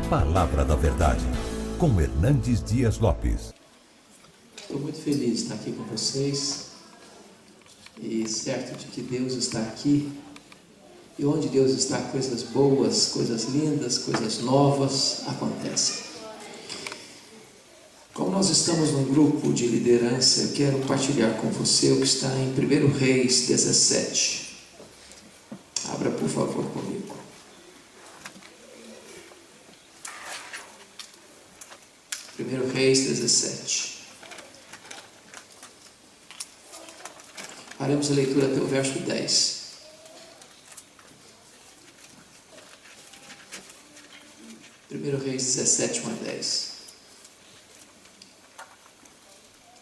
Palavra da Verdade, com Hernandes Dias Lopes. Estou muito feliz de estar aqui com vocês e certo de que Deus está aqui, e onde Deus está, coisas boas, coisas lindas, coisas novas acontecem. Como nós estamos num grupo de liderança, eu quero partilhar com você o que está em 1 Reis 17. Abra, por favor, comigo. 1 Reis 17. Faremos a leitura até o verso 10. Primeiro Reis 17, 1 a 10.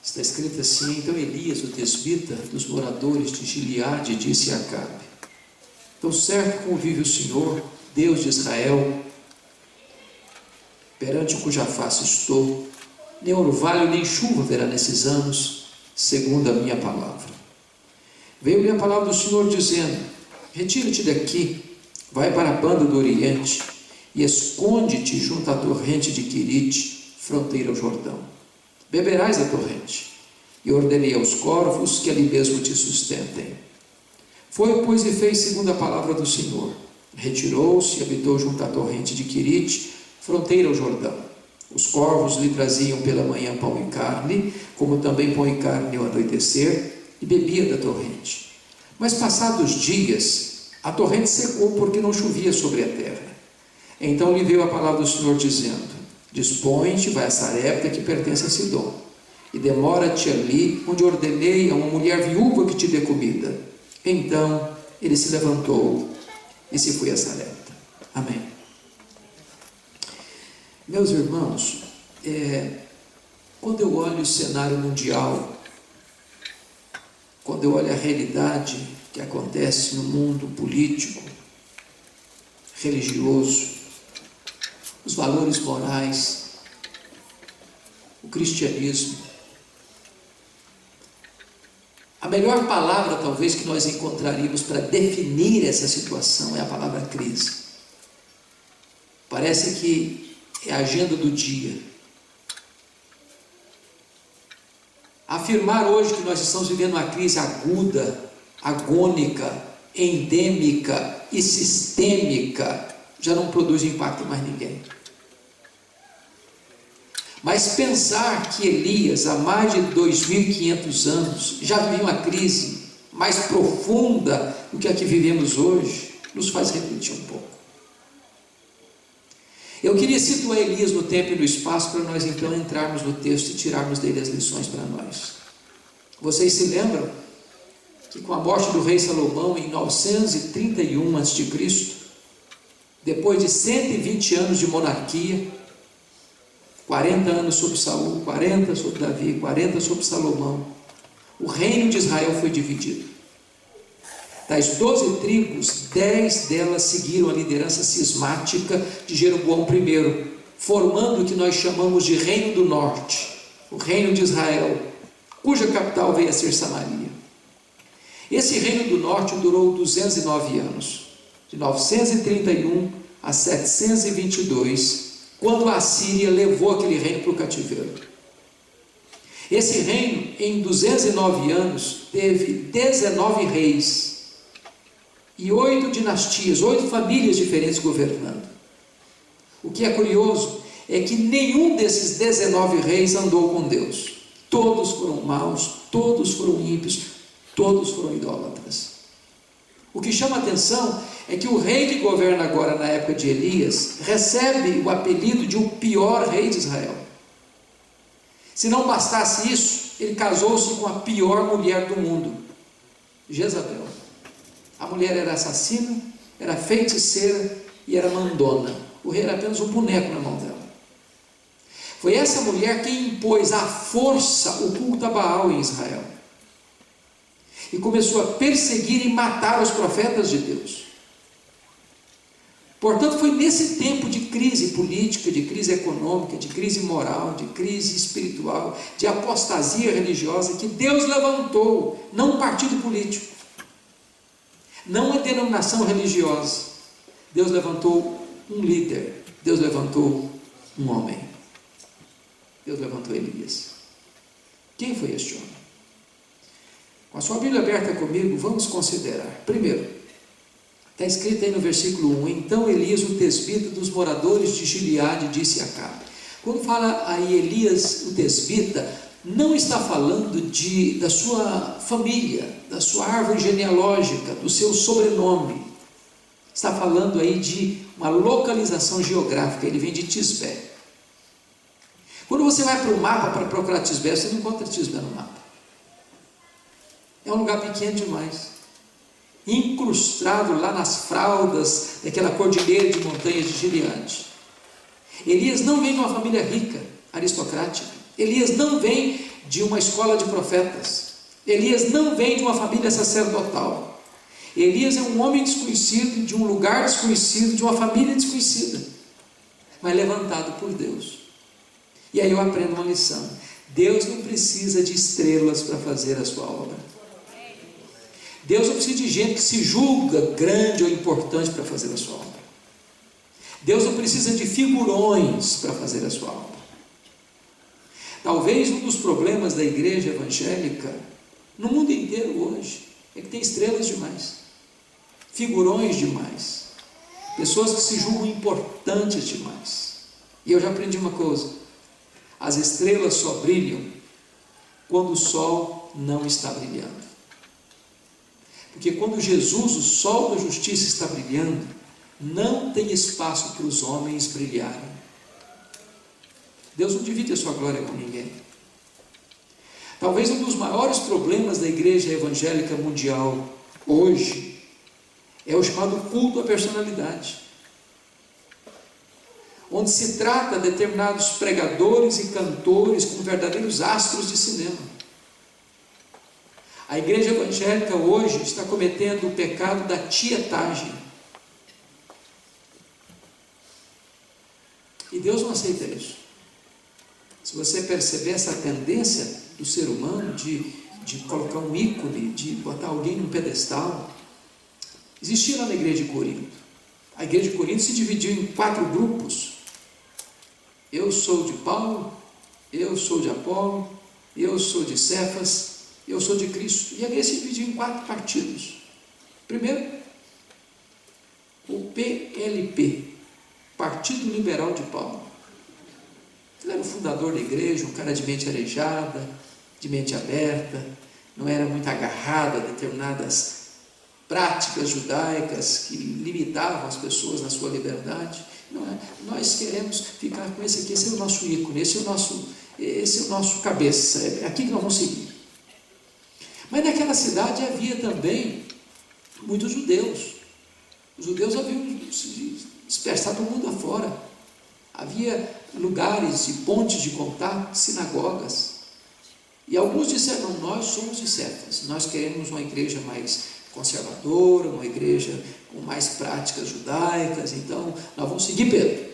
Está escrito assim: então Elias, o tesbita, dos moradores de Gileade, disse a Acabe: tão certo como vive o Senhor, Deus de Israel, perante cuja face estou, nem orvalho nem chuva haverá nesses anos, segundo a minha palavra. Veio-me a palavra do Senhor dizendo: retira-te daqui, vai para a banda do Oriente e esconde-te junto à torrente de Querite, fronteira ao Jordão. Beberás a torrente, e ordenei aos corvos que ali mesmo te sustentem. Foi, pois, e fez segundo a palavra do Senhor. Retirou-se e habitou junto à torrente de Querite, fronteira ao Jordão. Os corvos lhe traziam pela manhã pão e carne, como também pão e carne ao anoitecer, e bebia da torrente. Mas passados dias, a torrente secou, porque não chovia sobre a terra. Então lhe veio a palavra do Senhor dizendo: dispõe-te, vai a Sarepta, que pertence a Sidom, e demora-te ali, onde ordenei a uma mulher viúva que te dê comida. Então ele se levantou e se foi a Sarepta. Amém. Meus irmãos, quando eu olho o cenário mundial, quando eu olho a realidade que acontece no mundo político, religioso, os valores morais, o cristianismo, a melhor palavra talvez que nós encontraríamos para definir essa situação é a palavra crise. Parece que é a agenda do dia. Afirmar hoje que nós estamos vivendo uma crise aguda, agônica, endêmica e sistêmica já não produz impacto em mais ninguém. Mas pensar que Elias, há mais de 2.500 anos, já vivia uma crise mais profunda do que a que vivemos hoje, nos faz refletir um pouco. Eu queria situar Elias no tempo e no espaço para nós então entrarmos no texto e tirarmos dele as lições para nós. Vocês se lembram que com a morte do rei Salomão em 931 a.C., depois de 120 anos de monarquia, 40 anos sobre Saul, 40 sobre Davi, 40 sobre Salomão, o reino de Israel foi dividido. Das 12 tribos, 10 delas seguiram a liderança cismática de Jeroboão I, formando o que nós chamamos de Reino do Norte, o Reino de Israel, cuja capital veio a ser Samaria. Esse Reino do Norte durou 209 anos, de 931 a 722, quando a Assíria levou aquele reino para o cativeiro. Esse reino, em 209 anos, teve 19 reis, e 8 dinastias, 8 famílias diferentes governando. O que é curioso é que nenhum desses 19 reis andou com Deus. Todos foram maus, todos foram ímpios, todos foram idólatras. O que chama a atenção é que o rei que governa agora na época de Elias recebe o apelido de o pior rei de Israel. Se não bastasse isso, ele casou-se com a pior mulher do mundo, Jezabel. A mulher era assassina, era feiticeira e era mandona. O rei era apenas um boneco na mão dela. Foi essa mulher quem impôs à força o culto a Baal em Israel. E começou a perseguir e matar os profetas de Deus. Portanto, foi nesse tempo de crise política, de crise econômica, de crise moral, de crise espiritual, de apostasia religiosa, que Deus levantou, não um partido político, não uma denominação religiosa. Deus levantou um líder, Deus levantou um homem. Deus levantou Elias. Quem foi este homem? Com a sua Bíblia aberta comigo, vamos considerar. Primeiro, está escrito aí no versículo 1: então Elias, o tesbita dos moradores de Gileade, disse a Acabe. Quando fala aí Elias, o tesbita, não está falando da sua família, da sua árvore genealógica, do seu sobrenome. Está falando aí de uma localização geográfica. Ele vem de Tisbé. Quando você vai para o mapa para procurar Tisbé, você não encontra Tisbé no mapa. É um lugar pequeno demais, incrustado lá nas fraldas daquela cordilheira de montanhas de Gileade. Elias não vem de uma família rica, aristocrática. Elias não vem de uma escola de profetas. Elias não vem de uma família sacerdotal. Elias é um homem desconhecido, de um lugar desconhecido, de uma família desconhecida, mas levantado por Deus. E aí eu aprendo uma lição: Deus não precisa de estrelas para fazer a sua obra. Deus não precisa de gente que se julga grande ou importante para fazer a sua obra. Deus não precisa de figurões para fazer a sua obra. Talvez um dos problemas da igreja evangélica no mundo inteiro hoje é que tem estrelas demais, figurões demais, pessoas que se julgam importantes demais. E eu já aprendi uma coisa: as estrelas só brilham quando o sol não está brilhando. Porque quando Jesus, o sol da justiça, está brilhando, não tem espaço para os homens brilharem. Deus não divide a sua glória com ninguém. Talvez um dos maiores problemas da igreja evangélica mundial hoje é o chamado culto à personalidade, onde se trata determinados pregadores e cantores como verdadeiros astros de cinema. A igreja evangélica hoje está cometendo o pecado da tietagem. E Deus não aceita isso. Se você perceber essa tendência do ser humano de colocar um ícone, de botar alguém num pedestal, existia lá na igreja de Corinto. A igreja de Corinto se dividiu em 4 grupos. Eu sou de Paulo, eu sou de Apolo, eu sou de Cefas, eu sou de Cristo. E a igreja se dividiu em 4 partidos. Primeiro, o PLP, Partido Liberal de Paulo. Ele era o fundador da igreja, um cara de mente arejada, de mente aberta, não era muito agarrado a determinadas práticas judaicas que limitavam as pessoas na sua liberdade. Não é? Nós queremos ficar com esse aqui, esse é o nosso ícone, esse é o nosso cabeça, é aqui que nós vamos seguir. Mas naquela cidade havia também muitos judeus. Os judeus haviam se dispersado do mundo afora. Havia lugares e pontes de contato, sinagogas. E alguns disseram: não, nós somos de Cefas, nós queremos uma igreja mais conservadora, uma igreja com mais práticas judaicas, então nós vamos seguir Pedro.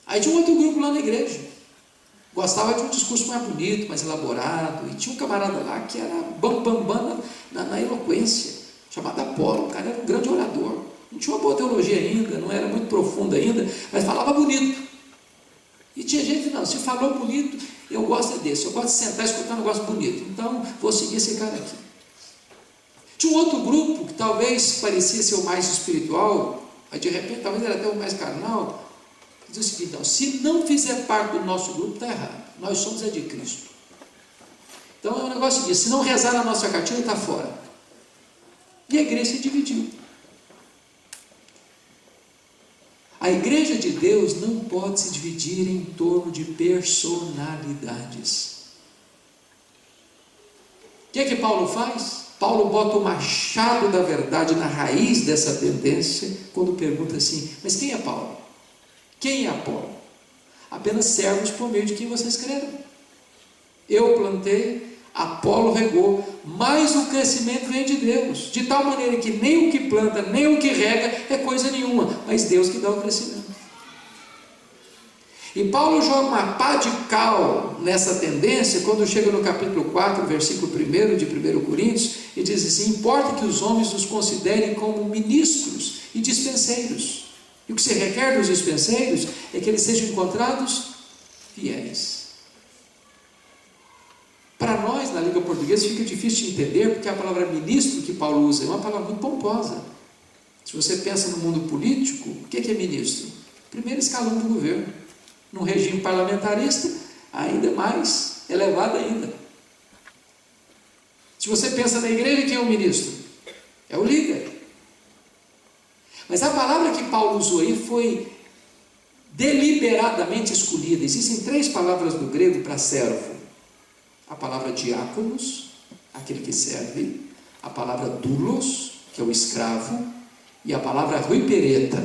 Aí tinha um outro grupo lá na igreja, gostava de um discurso mais bonito, mais elaborado, e tinha um camarada lá que era bam na eloquência, chamado Apolo. O cara era um grande orador, não tinha uma boa teologia ainda, não era muito profundo ainda, mas falava bonito. E tinha gente que não, se falou bonito, eu gosto desse, eu gosto de sentar e escutar um negócio bonito, então vou seguir esse cara aqui. Tinha um outro grupo que talvez parecia ser o mais espiritual, mas de repente talvez era até o mais carnal, que diz o seguinte: não, se não fizer parte do nosso grupo, está errado, nós somos de Cristo. Então é um negócio disso, se não rezar na nossa cartilha, está fora. E a igreja se dividiu. A igreja de Deus não pode se dividir em torno de personalidades. O que é que Paulo faz? Paulo bota o machado da verdade na raiz dessa tendência, quando pergunta assim: mas quem é Paulo? Quem é Apolo? Apenas servos por meio de quem vocês creram. Eu plantei, Apolo regou, mas o crescimento vem de Deus, de tal maneira que nem o que planta, nem o que rega é coisa nenhuma, mas Deus que dá o crescimento. E Paulo joga uma pá de cal nessa tendência, quando chega no capítulo 4, versículo 1 de 1 Coríntios, e diz assim: importa que os homens nos considerem como ministros e dispenseiros. E o que se requer dos dispenseiros é que eles sejam encontrados fiéis. Para nós, na língua portuguesa, fica difícil de entender, porque a palavra ministro que Paulo usa é uma palavra muito pomposa. Se você pensa no mundo político, o que é ministro? Primeiro escalão do governo. Num regime parlamentarista, ainda mais elevado ainda. Se você pensa na igreja, quem é o ministro? É o líder. Mas a palavra que Paulo usou aí foi deliberadamente escolhida. Existem 3 palavras no grego para servo. A palavra diáconos, aquele que serve. A palavra doulos, que é o escravo. E a palavra huipereta,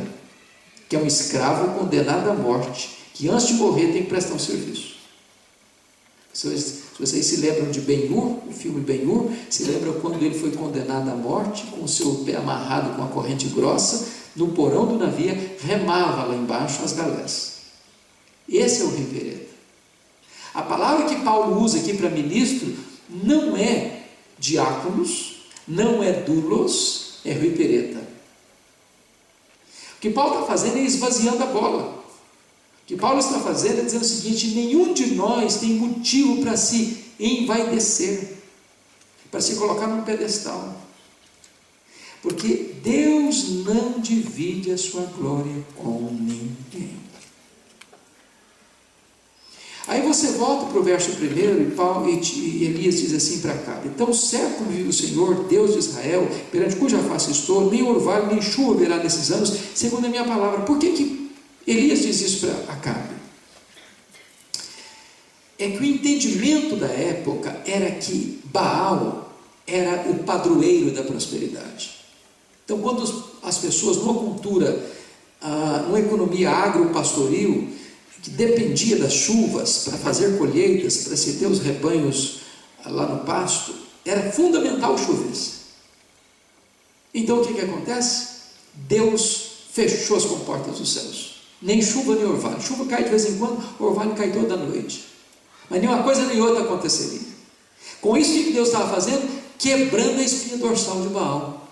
que é um escravo condenado à morte, que antes de morrer tem que prestar um serviço. Se vocês se lembram de Ben-Hur, o filme Ben-Hur, se lembram quando ele foi condenado à morte, com o seu pé amarrado com uma corrente grossa, no porão do navio, remava lá embaixo as galés. Esse é o huipereta. A palavra que Paulo usa aqui para ministro não é diáconos, não é doulos, é huipereta. O que Paulo está fazendo é esvaziando a bola. O que Paulo está fazendo é dizendo o seguinte: nenhum de nós tem motivo para se envaidecer, para se colocar num pedestal, porque Deus não divide a sua glória com ninguém. Aí você volta para o verso 1 e Elias diz assim para Acabe: então certo como vive o Senhor, Deus de Israel, perante cuja face estou, nem orvalho nem chuva haverá nesses anos, segundo a minha palavra. Por que Elias diz isso para Acabe? É que o entendimento da época era que Baal era o padroeiro da prosperidade. Então, quando as pessoas, numa cultura, numa economia agro-pastoril, que dependia das chuvas para fazer colheitas, para se ter os rebanhos lá no pasto, era fundamental chuvas. Então o que acontece? Deus fechou as comportas dos céus. Nem chuva nem orvalho. Chuva cai de vez em quando, orvalho cai toda noite. Mas nenhuma coisa nem outra aconteceria. Com isso, o que Deus estava fazendo? Quebrando a espinha dorsal de Baal,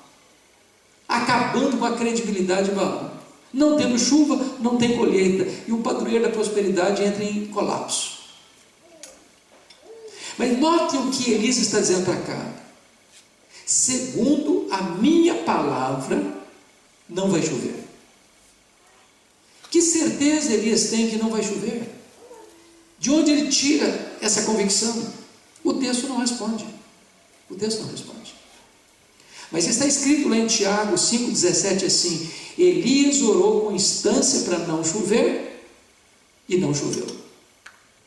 acabando com a credibilidade de Baal. Não tendo chuva, não tem colheita, e o padroeiro da prosperidade entra em colapso. Mas notem o que Elias está dizendo para cá: segundo a minha palavra, não vai chover. Que certeza Elias tem que não vai chover? De onde ele tira essa convicção? O texto não responde. O texto não responde. Mas está escrito lá em Tiago 5,17 assim: Elias orou com instância para não chover, e não choveu.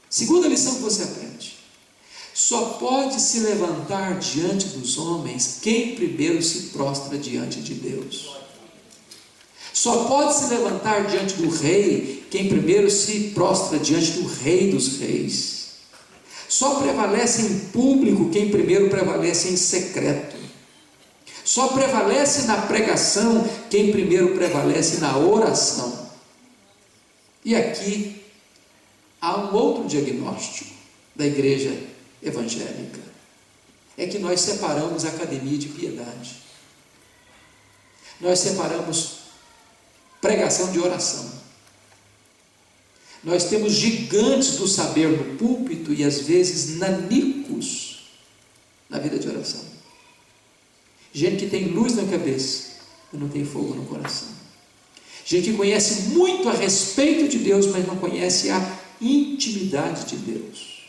Segunda lição que você aprende: só pode se levantar diante dos homens quem primeiro se prostra diante de Deus. Só pode se levantar diante do rei quem primeiro se prostra diante do Rei dos Reis. Só prevalece em público quem primeiro prevalece em secreto. Só prevalece na pregação quem primeiro prevalece na oração. E aqui há um outro diagnóstico da igreja evangélica: é que nós separamos a academia de piedade. Nós separamos pregação de oração. Nós temos gigantes do saber no púlpito e às vezes nanicos na vida de oração. Gente que tem luz na cabeça e não tem fogo no coração. Gente que conhece muito a respeito de Deus, mas não conhece a intimidade de Deus.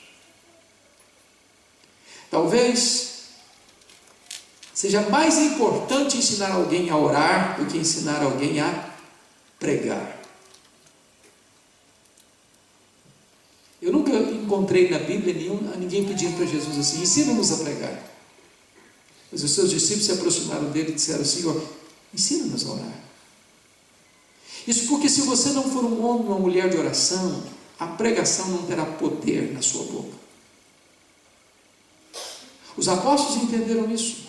Talvez seja mais importante ensinar alguém a orar do que ensinar alguém a pregar. Eu nunca encontrei na Bíblia ninguém pedindo para Jesus assim: ensina-nos a pregar. Mas os seus discípulos se aproximaram dele e disseram: Senhor, ensina-nos a orar. Isso porque se você não for um homem ou uma mulher de oração, a pregação não terá poder na sua boca. Os apóstolos entenderam isso.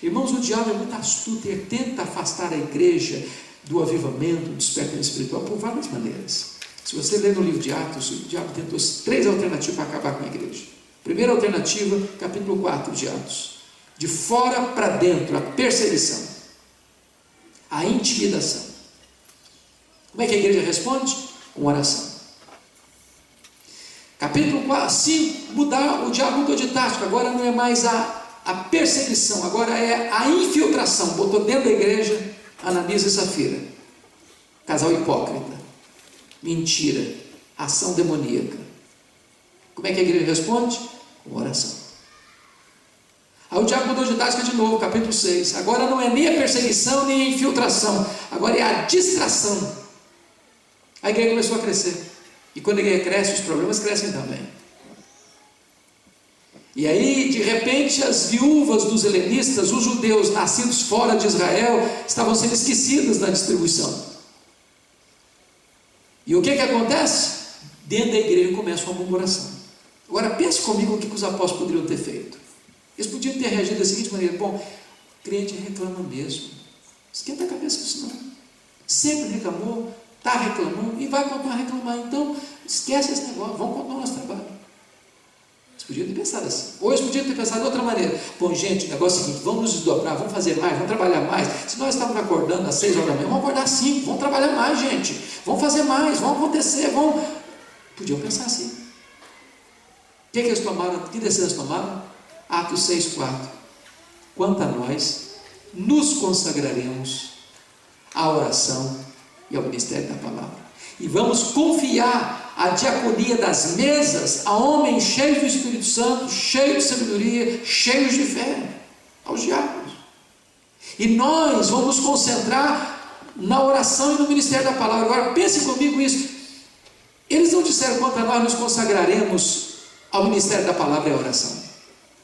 Irmãos, o diabo é muito astuto e tenta afastar a igreja do avivamento, do despertamento espiritual por várias maneiras. Se você ler no livro de Atos, o diabo tentou 3 alternativas para acabar com a igreja. Primeira alternativa, capítulo 4 de Atos: de fora para dentro, a perseguição, a intimidação. Como é que a igreja responde? Com oração. Capítulo 5, o diabo mudou de tática, agora não é mais a perseguição, agora é a infiltração. Botou dentro da igreja Ananias e Safira, casal hipócrita, mentira, ação demoníaca. Como é que a igreja responde? Com oração. Aí o diabo mudou de tática de novo, capítulo 6, agora não é nem a perseguição nem a infiltração, agora é a distração. A igreja começou a crescer. E quando a igreja cresce, os problemas crescem também. E aí, de repente, as viúvas dos helenistas, os judeus nascidos fora de Israel, estavam sendo esquecidas na distribuição. E o que acontece? Dentro da igreja começa uma murmuração. Agora pense comigo o que os apóstolos poderiam ter feito. Eles podiam ter reagido da seguinte maneira: bom, o crente reclama mesmo. Esquenta a cabeça disso não. Sempre reclamou, está reclamando e vai continuar a reclamar. Então, esquece esse negócio, vamos continuar o nosso trabalho. Eles podiam ter pensado assim. Ou eles podiam ter pensado de outra maneira. Bom, gente, o negócio é o seguinte: vamos nos desdobrar, vamos fazer mais, vamos trabalhar mais. Se nós estamos acordando às 6 horas da manhã, vamos acordar às 5, vamos trabalhar mais, gente. Vamos fazer mais, vamos acontecer, vamos... Podiam pensar assim. O que eles tomaram? Que decisão eles tomaram? Atos 6:4. Quanto a nós, nos consagraremos à oração e ao ministério da palavra. E vamos confiar a diaconia das mesas a homens cheios do Espírito Santo, cheios de sabedoria, cheios de fé, aos diáconos. E nós vamos concentrar na oração e no ministério da palavra. Agora pense comigo isso. Eles não disseram quanto a nós nos consagraremos ao ministério da palavra e à oração.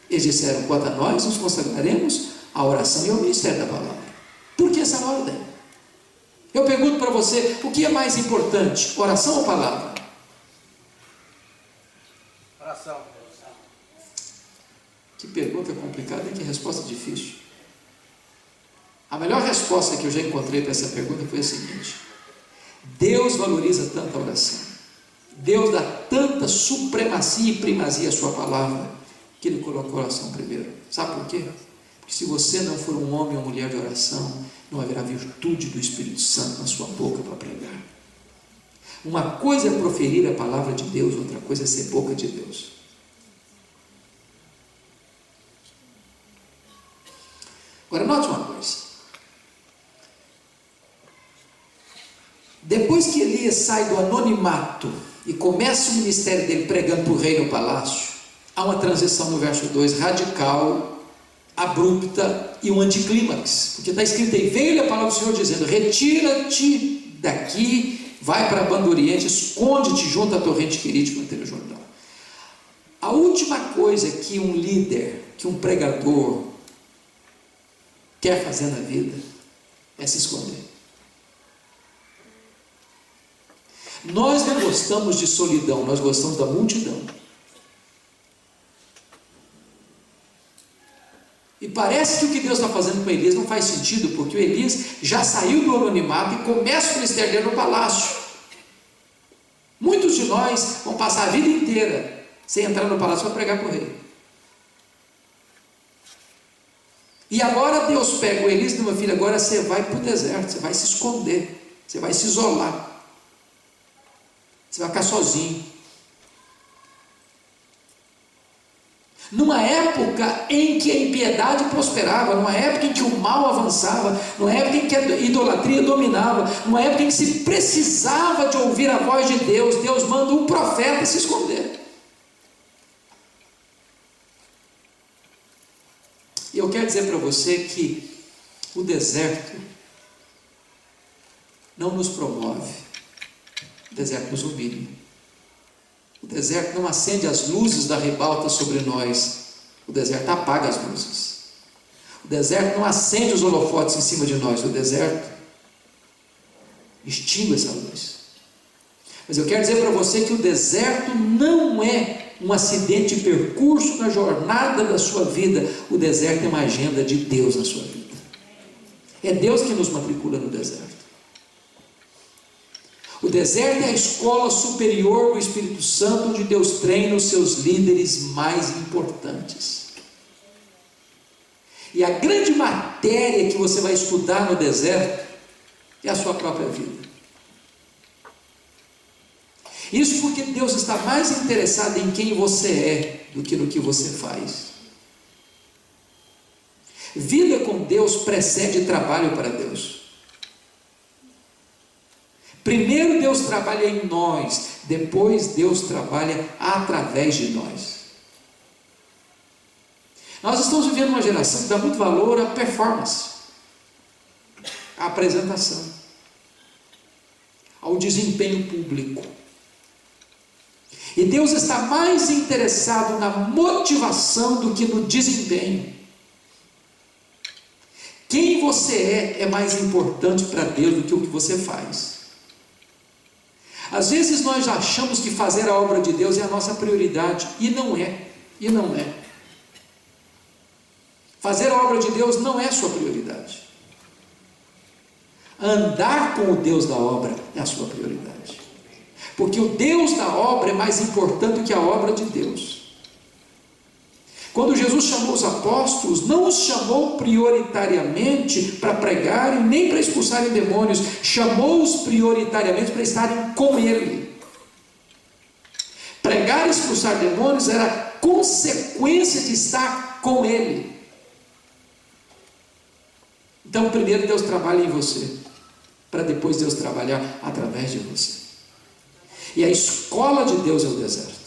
Eles disseram quanto a nós nos consagraremos à oração e ao ministério da palavra. Por que essa ordem? Eu pergunto para você, o que é mais importante, oração ou palavra? Oração. Que pergunta complicada e que resposta difícil. A melhor resposta que eu já encontrei para essa pergunta foi a seguinte: Deus valoriza tanto a oração, Deus dá tanta supremacia e primazia à sua palavra, que Ele colocou a oração primeiro. Sabe por quê? Porque se você não for um homem ou mulher de oração, não haverá virtude do Espírito Santo na sua boca para pregar. Uma coisa é proferir a palavra de Deus, outra coisa é ser boca de Deus. Agora note uma coisa. Depois que Elias sai do anonimato e começa o ministério dele pregando para o rei no palácio, há uma transição no verso 2 radical, abrupta e um anticlímax, porque está escrito aí: veio-lhe a palavra do Senhor dizendo: retira-te daqui, vai para a banda oriente, esconde-te junto à torrente Querite, fronteira do Jordão. A última coisa que um líder, que um pregador quer fazer na vida é se esconder. Nós não gostamos de solidão, nós gostamos da multidão. E parece que o que Deus está fazendo com Elias não faz sentido, porque o Elias já saiu do anonimato e começa o ministério dele no palácio. Muitos de nós vão passar a vida inteira sem entrar no palácio para pregar para o rei. E agora Deus pega o Elias e diz: meu filho, agora você vai para o deserto, você vai se esconder, você vai se isolar, você vai ficar sozinho. Numa época em que a impiedade prosperava, numa época em que o mal avançava, numa época em que a idolatria dominava, numa época em que se precisava de ouvir a voz de Deus, Deus manda um profeta se esconder. E eu quero dizer para você que o deserto não nos promove, o deserto nos humilha. O deserto não acende as luzes da ribalta sobre nós, o deserto apaga as luzes. O deserto não acende os holofotes em cima de nós, o deserto extingue essa luz. Mas eu quero dizer para você que o deserto não é um acidente de percurso na jornada da sua vida. O deserto é uma agenda de Deus na sua vida. É Deus que nos matricula no deserto. O deserto é a escola superior do Espírito Santo, onde Deus treina os seus líderes mais importantes. E a grande matéria que você vai estudar no deserto é a sua própria vida. Isso porque Deus está mais interessado em quem você é do que no que você faz. Vida com Deus precede trabalho para Deus. Primeiro Deus trabalha em nós, depois Deus trabalha através de nós. Nós estamos vivendo uma geração que dá muito valor à performance, à apresentação, ao desempenho público. E Deus está mais interessado na motivação do que no desempenho. Quem você é mais importante para Deus do que o que você faz. Às vezes nós achamos que fazer a obra de Deus é a nossa prioridade, e não é, Fazer a obra de Deus não é sua prioridade. Andar com o Deus da obra é a sua prioridade. Porque o Deus da obra é mais importante do que a obra de Deus. Quando Jesus chamou os apóstolos, não os chamou prioritariamente para pregarem, nem para expulsarem demônios, chamou-os prioritariamente para estarem com Ele. Pregar e expulsar demônios era consequência de estar com Ele. Então, primeiro Deus trabalha em você, para depois Deus trabalhar através de você. E a escola de Deus é o deserto.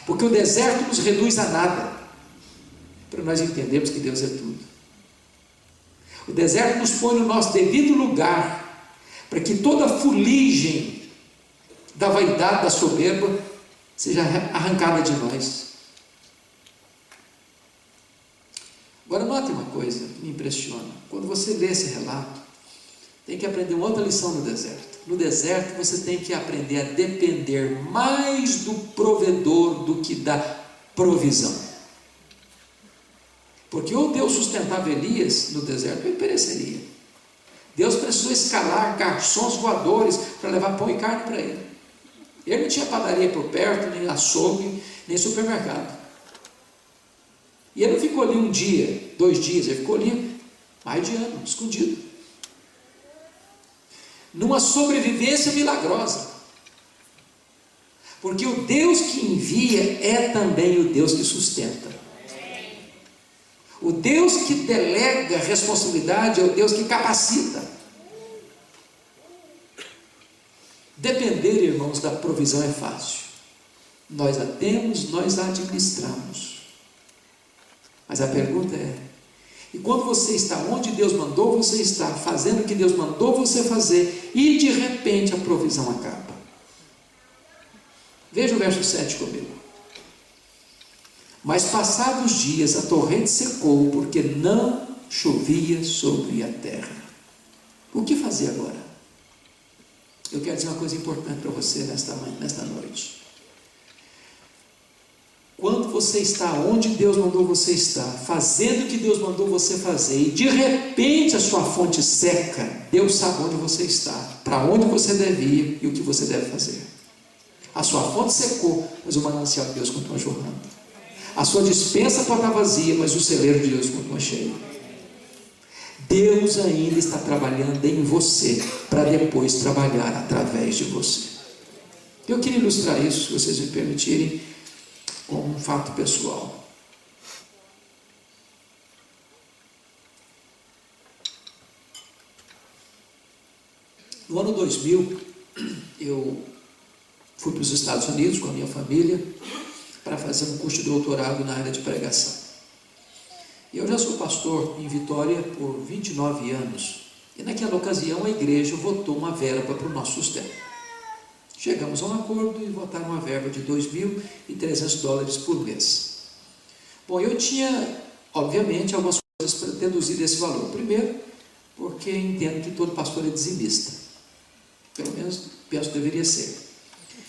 Porque o deserto nos reduz a nada, para nós entendermos que Deus é tudo. O deserto nos põe no nosso devido lugar, para que toda a fuligem da vaidade, da soberba, seja arrancada de nós. Agora note uma coisa que me impressiona. Quando você lê esse relato, tem que aprender uma outra lição no deserto. No deserto você tem que aprender a depender mais do provedor do que da provisão. Porque ou Deus sustentava Elias no deserto, ele pereceria. Deus precisou escalar garçons voadores para levar pão e carne para ele. Ele não tinha padaria por perto, nem açougue, nem supermercado. E ele não ficou ali um dia, 2 dias, ele ficou ali mais de ano, escondido. Numa sobrevivência milagrosa. Porque o Deus que envia é também o Deus que sustenta. O Deus que delega responsabilidade é o Deus que capacita. Depender, irmãos, da provisão é fácil. Nós a temos, nós a administramos. Mas a pergunta é: e quando você está onde Deus mandou você estar, fazendo o que Deus mandou você fazer, e de repente a provisão acaba? Veja o verso 7 comigo. Mas passados os dias a torrente secou, porque não chovia sobre a terra. O que fazer agora? Eu quero dizer uma coisa importante para você nesta noite. Quando você está onde Deus mandou você estar, fazendo o que Deus mandou você fazer, e de repente a sua fonte seca, Deus sabe onde você está, para onde você deve ir e o que você deve fazer. A sua fonte secou, mas o manancial de Deus continua jorrando. A sua despensa pode estar vazia, mas o celeiro de Deus continua cheio. Deus ainda está trabalhando em você, para depois trabalhar através de você. Eu queria ilustrar isso, se vocês me permitirem, com um fato pessoal. No ano 2000, eu fui para os Estados Unidos com a minha família para fazer um curso de doutorado na área de pregação. Eu já sou pastor em Vitória por 29 anos e naquela ocasião a igreja votou uma verba para o nosso sustento. Chegamos a um acordo e votaram uma verba de $2.300 por mês. Bom, eu tinha, obviamente, algumas coisas para deduzir desse valor. Primeiro, porque entendo que todo pastor é dizimista. Pelo menos, penso que deveria ser.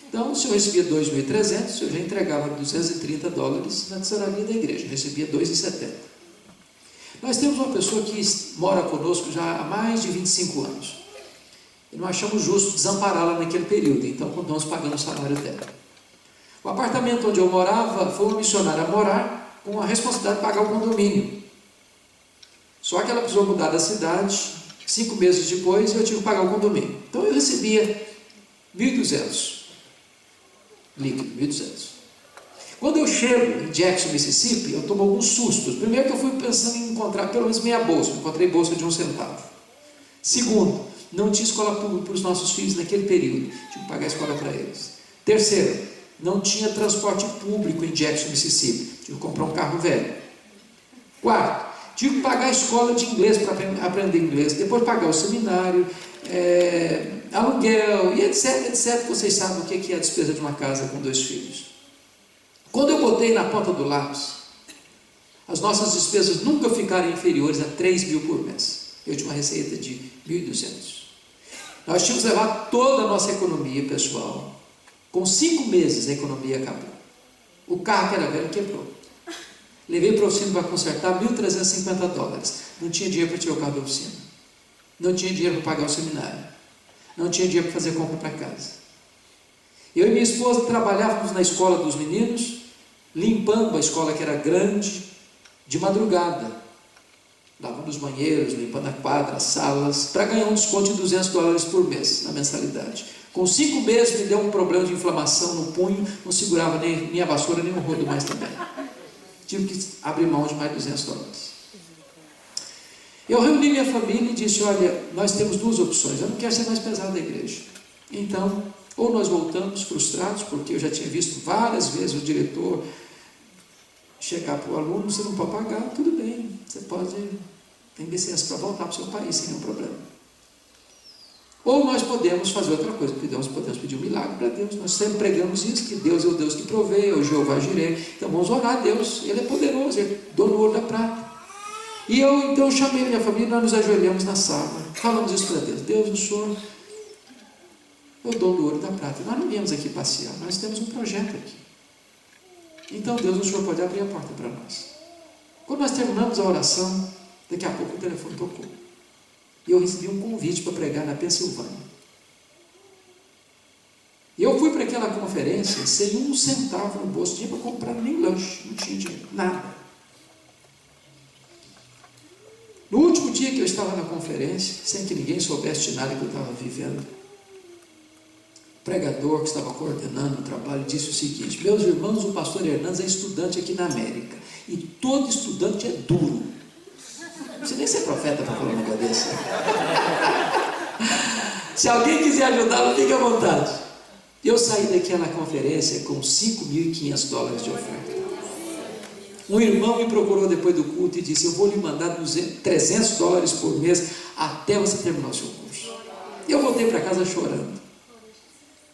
Então, se eu recebia $2.300, eu já entregava $230 na tesouraria da igreja. Eu recebia $2,70. Nós temos uma pessoa que mora conosco já há mais de 25 anos. E não achamos justo desampará-la naquele período, então continuamos pagando o salário dela. O apartamento onde eu morava, foi uma missionária morar com a responsabilidade de pagar o condomínio. Só que ela precisou mudar da cidade, 5 meses depois, eu tive que pagar o condomínio. Então eu recebia 1.200 líquido, 1.200. Quando eu chego em Jackson, Mississippi, eu tomo alguns sustos. Primeiro que eu fui pensando em encontrar pelo menos meia bolsa, encontrei bolsa de 1 centavo. Segundo, não tinha escola pública para os nossos filhos naquele período, tive que pagar a escola para eles. Terceiro, não tinha transporte público em Jackson, Mississippi, tive que comprar um carro velho. Quarto, tive que pagar a escola de inglês para aprender inglês, depois pagar o seminário, aluguel e etc, etc. Vocês sabem o que é a despesa de uma casa com 2 filhos. Quando eu botei na ponta do lápis, as nossas despesas nunca ficaram inferiores a 3.000 por mês. Eu tinha uma receita de 1.200. Nós tínhamos que levar toda a nossa economia pessoal. Com 5 meses a economia acabou. O carro que era velho quebrou. Levei para a oficina para consertar $1.350. Não tinha dinheiro para tirar o carro da oficina. Não tinha dinheiro para pagar o seminário. Não tinha dinheiro para fazer compra para casa. Eu e minha esposa trabalhávamos na escola dos meninos, limpando a escola que era grande, de madrugada, lavando os banheiros, limpando a quadra, as salas, para ganhar um desconto de $200 por mês na mensalidade. Com 5 meses me deu um problema de inflamação no punho, não segurava nem a vassoura nem o rodo mais também. Tive que abrir mão de mais $200. Eu reuni minha família e disse: olha, nós temos 2 opções, eu não quero ser mais pesado da igreja. Então, ou nós voltamos frustrados, porque eu já tinha visto várias vezes o diretor chegar para o aluno: você não pode pagar, tudo bem, você pode, tem licença para voltar para o seu país sem nenhum problema. Ou nós podemos fazer outra coisa, podemos pedir um milagre para Deus. Nós sempre pregamos isso, que Deus é o Deus que provê, é o Jeová Jireh. Então vamos orar a Deus, Ele é poderoso, Ele é dono do ouro da prata. E eu então chamei minha família, nós nos ajoelhamos na sala, falamos isso para Deus: Deus, o Senhor é o dono do ouro da prata. Nós não viemos aqui passear, nós temos um projeto aqui. Então Deus, o Senhor pode abrir a porta para nós. Quando nós terminamos a oração, daqui a pouco o telefone tocou. E eu recebi um convite para pregar na Pensilvânia. E eu fui para aquela conferência sem 1 centavo no bolso, não tinha para comprar nem lanche, não tinha dinheiro, nada. No último dia que eu estava na conferência, sem que ninguém soubesse de nada que eu estava vivendo, o pregador que estava coordenando o trabalho disse o seguinte: meus irmãos, o pastor Hernandes é estudante aqui na América, e todo estudante é duro. Não precisa nem ser profeta para falar um negócio desse. Se alguém quiser ajudá-lo, fique à vontade. Eu saí daquela conferência com $5.500 de oferta. Um irmão me procurou depois do culto e disse: eu vou lhe mandar $300 por mês até você terminar o seu curso. Eu voltei para casa chorando.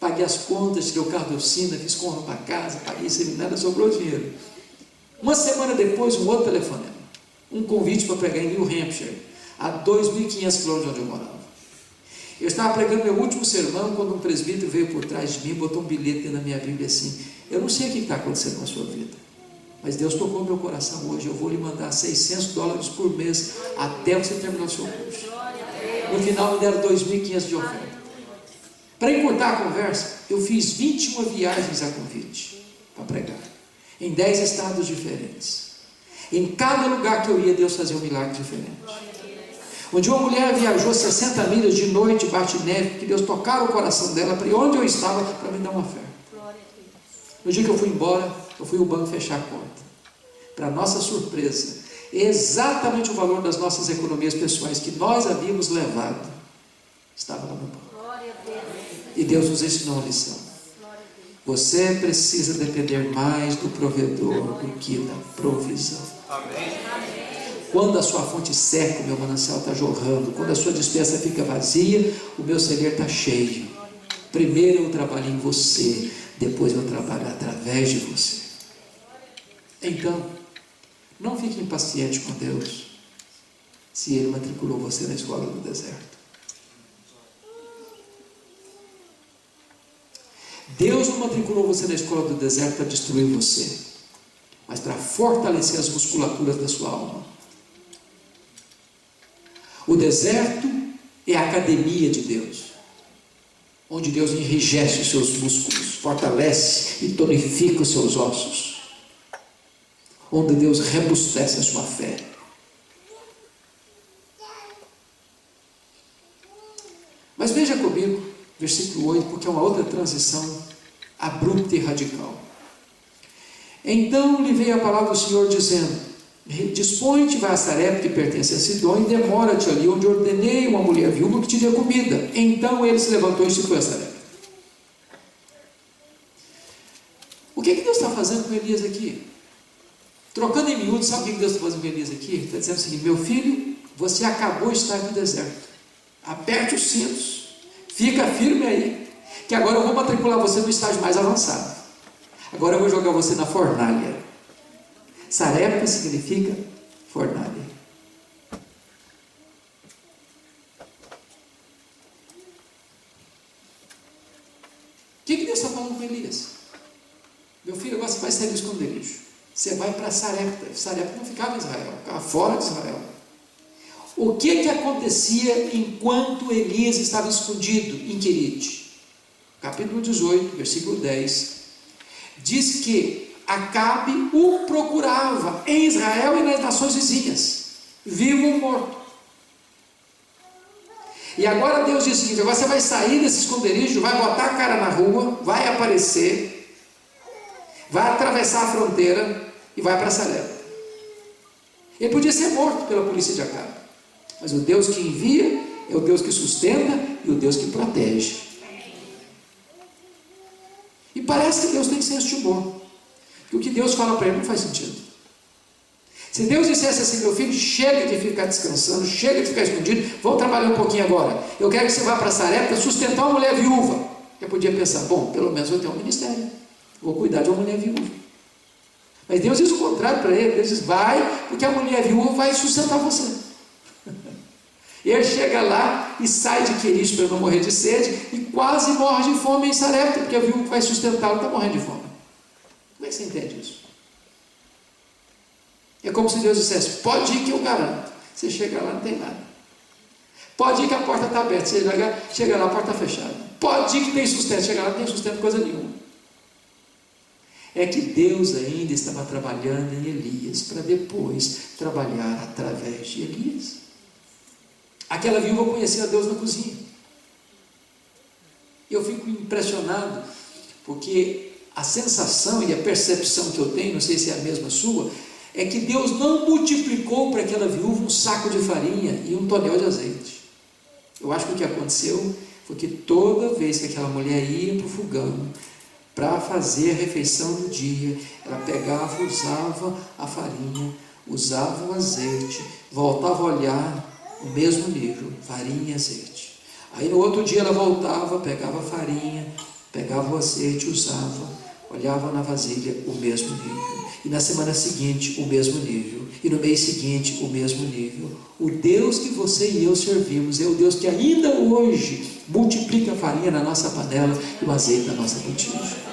Paguei as contas, tirei o carro da oficina, fiz compra para casa, paguei seminário, sobrou dinheiro. Uma semana depois, um outro telefonema. Um convite para pregar em New Hampshire, a 2.500 quilômetros de onde eu morava. Eu estava pregando meu último sermão quando um presbítero veio por trás de mim, botou um bilhete dentro da minha Bíblia assim: eu não sei o que está acontecendo na sua vida, mas Deus tocou meu coração hoje, eu vou lhe mandar $600 por mês até você terminar o seu curso. No final me deram 2.500 de oferta. Para encurtar a conversa, eu fiz 21 viagens a convite para pregar, em 10 estados diferentes. Em cada lugar que eu ia, Deus fazia um milagre diferente. Um dia uma mulher viajou 60 milhas de noite, bate neve, porque Deus tocava o coração dela para ir onde eu estava para me dar uma oferta. No dia que eu fui embora, eu fui ao banco fechar a conta. Para nossa surpresa, exatamente o valor das nossas economias pessoais que nós havíamos levado estava lá no banco. E Deus nos ensinou uma lição: você precisa depender mais do provedor do que da provisão. Amém. Quando a sua fonte seca, o meu manancial está jorrando. Quando a sua despensa fica vazia, o meu celeiro está cheio. Primeiro eu trabalho em você, depois eu trabalho através de você. Então, não fique impaciente com Deus se Ele matriculou você na escola do deserto. Deus não matriculou você na escola do deserto para destruir você, mas para fortalecer as musculaturas da sua alma. O deserto é a academia de Deus, onde Deus enrijece os seus músculos, fortalece e tonifica os seus ossos, onde Deus rebustece a sua fé. Mas veja comigo versículo 8, porque é uma outra transição abrupta e radical. Então lhe veio a palavra do Senhor dizendo: dispõe-te, vai a Sarepta, que pertence a Sidom, e demora-te ali, onde ordenei uma mulher viúva que te dê comida. Então ele se levantou e se foi a Sarepta. O que Deus está fazendo com Elias aqui? Trocando em miúdos, sabe o que Deus está fazendo com Elias aqui? Ele está dizendo o seguinte: meu filho, você acabou de estar no deserto, aperte os cintos, fica firme aí, que agora eu vou matricular você no estágio mais avançado. Agora eu vou jogar você na fornalha. Sarepta significa fornalha. O que Deus está falando com Elias? Meu filho, agora você vai sair do esconderijo. Você vai para Sarepta. Sarepta não ficava em Israel, ficava fora de Israel. O que acontecia enquanto Elias estava escondido em Querite? Capítulo 18, versículo 10. Diz que Acabe o procurava em Israel e nas nações vizinhas, vivo ou morto. E agora Deus diz o seguinte: agora você vai sair desse esconderijo, vai botar a cara na rua, vai aparecer, vai atravessar a fronteira e vai para Sarepta. Ele podia ser morto pela polícia de Acabe, mas o Deus que envia é o Deus que sustenta e o Deus que protege. E parece que Deus tem senso de humor, porque o que Deus fala para ele não faz sentido. Se Deus dissesse assim: meu filho, chega de ficar descansando, chega de ficar escondido, vamos trabalhar um pouquinho agora, eu quero que você vá para Sarepta sustentar uma mulher viúva. Eu podia pensar: bom, pelo menos eu tenho um ministério, vou cuidar de uma mulher viúva. Mas Deus diz o contrário para ele. Deus diz: vai, porque a mulher viúva vai sustentar você. E ele chega lá e sai de Querite para não morrer de sede, e quase morre de fome em Sarepta, porque a viúva que vai sustentá-lo está morrendo de fome. Como é que você entende isso? É como se Deus dissesse: pode ir que eu garanto. Você chega lá, não tem nada. Pode ir que a porta está aberta. Você chega lá, a porta está fechada. Pode ir que tem sustento. Chega lá, não tem sustento coisa nenhuma. É que Deus ainda estava trabalhando em Elias, para depois trabalhar através de Elias. Aquela viúva conhecia a Deus na cozinha. Eu fico impressionado, porque a sensação e a percepção que eu tenho, não sei se é a mesma sua, é que Deus não multiplicou para aquela viúva um saco de farinha e um tonel de azeite. Eu acho que o que aconteceu foi que toda vez que aquela mulher ia para o fogão para fazer a refeição do dia, ela pegava, usava a farinha, usava o azeite, voltava a olhar o mesmo nível, farinha e azeite. Aí no outro dia ela voltava, pegava a farinha, pegava o azeite, usava, olhava na vasilha, o mesmo nível. E na semana seguinte, o mesmo nível. E no mês seguinte, o mesmo nível. O Deus que você e eu servimos é o Deus que ainda hoje multiplica a farinha na nossa panela e o azeite na nossa botija.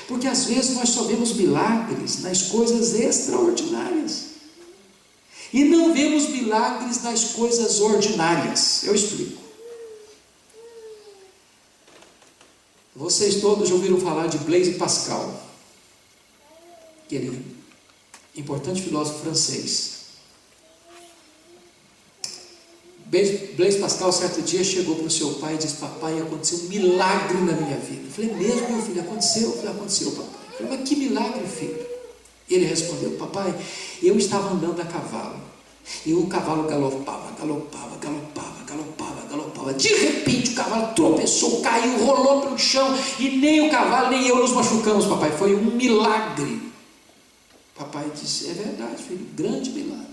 Porque às vezes nós só vemos milagres nas coisas extraordinárias. E não vemos milagres nas coisas ordinárias. Eu explico. Vocês todos já ouviram falar de Blaise Pascal, aquele importante filósofo francês. Blaise Pascal, certo dia, chegou para o seu pai e disse: papai, aconteceu um milagre na minha vida. Eu falei: mesmo, meu filho, aconteceu? Eu falei: aconteceu, papai. Eu falei: mas que milagre, filho? Ele respondeu: papai, eu estava andando a cavalo, e o cavalo galopava. De repente o cavalo tropeçou, caiu, rolou para o chão, e nem o cavalo nem eu nos machucamos, papai. Foi um milagre. Papai disse: é verdade, filho, grande milagre.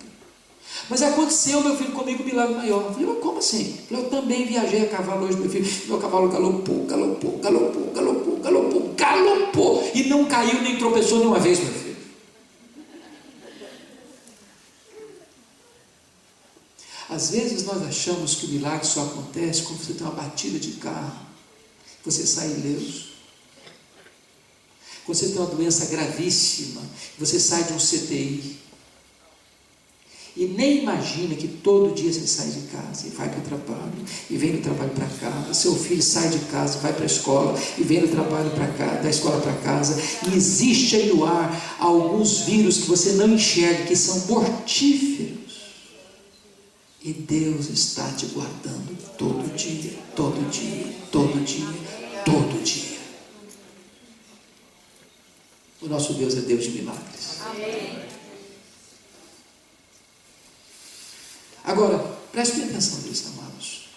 Mas aconteceu, meu filho, comigo um milagre maior. Eu falei: mas como assim? Eu também viajei a cavalo hoje, meu filho. Meu cavalo galopou, e não caiu nem tropeçou nenhuma vez, meu filho. Às vezes nós achamos que o milagre só acontece quando você tem uma batida de carro, você sai ileso. Quando você tem uma doença gravíssima, você sai de um CTI. E nem imagina que todo dia você sai de casa e vai para o trabalho, e vem do trabalho para casa. Seu filho sai de casa, vai para a escola, e vem do trabalho para casa, da escola para casa. E existe aí no ar alguns vírus que você não enxerga, que são mortíferos. E Deus está te guardando todo dia, todo dia, todo dia, todo dia. O nosso Deus é Deus de milagres. Amém. Agora, preste atenção nisso, amados.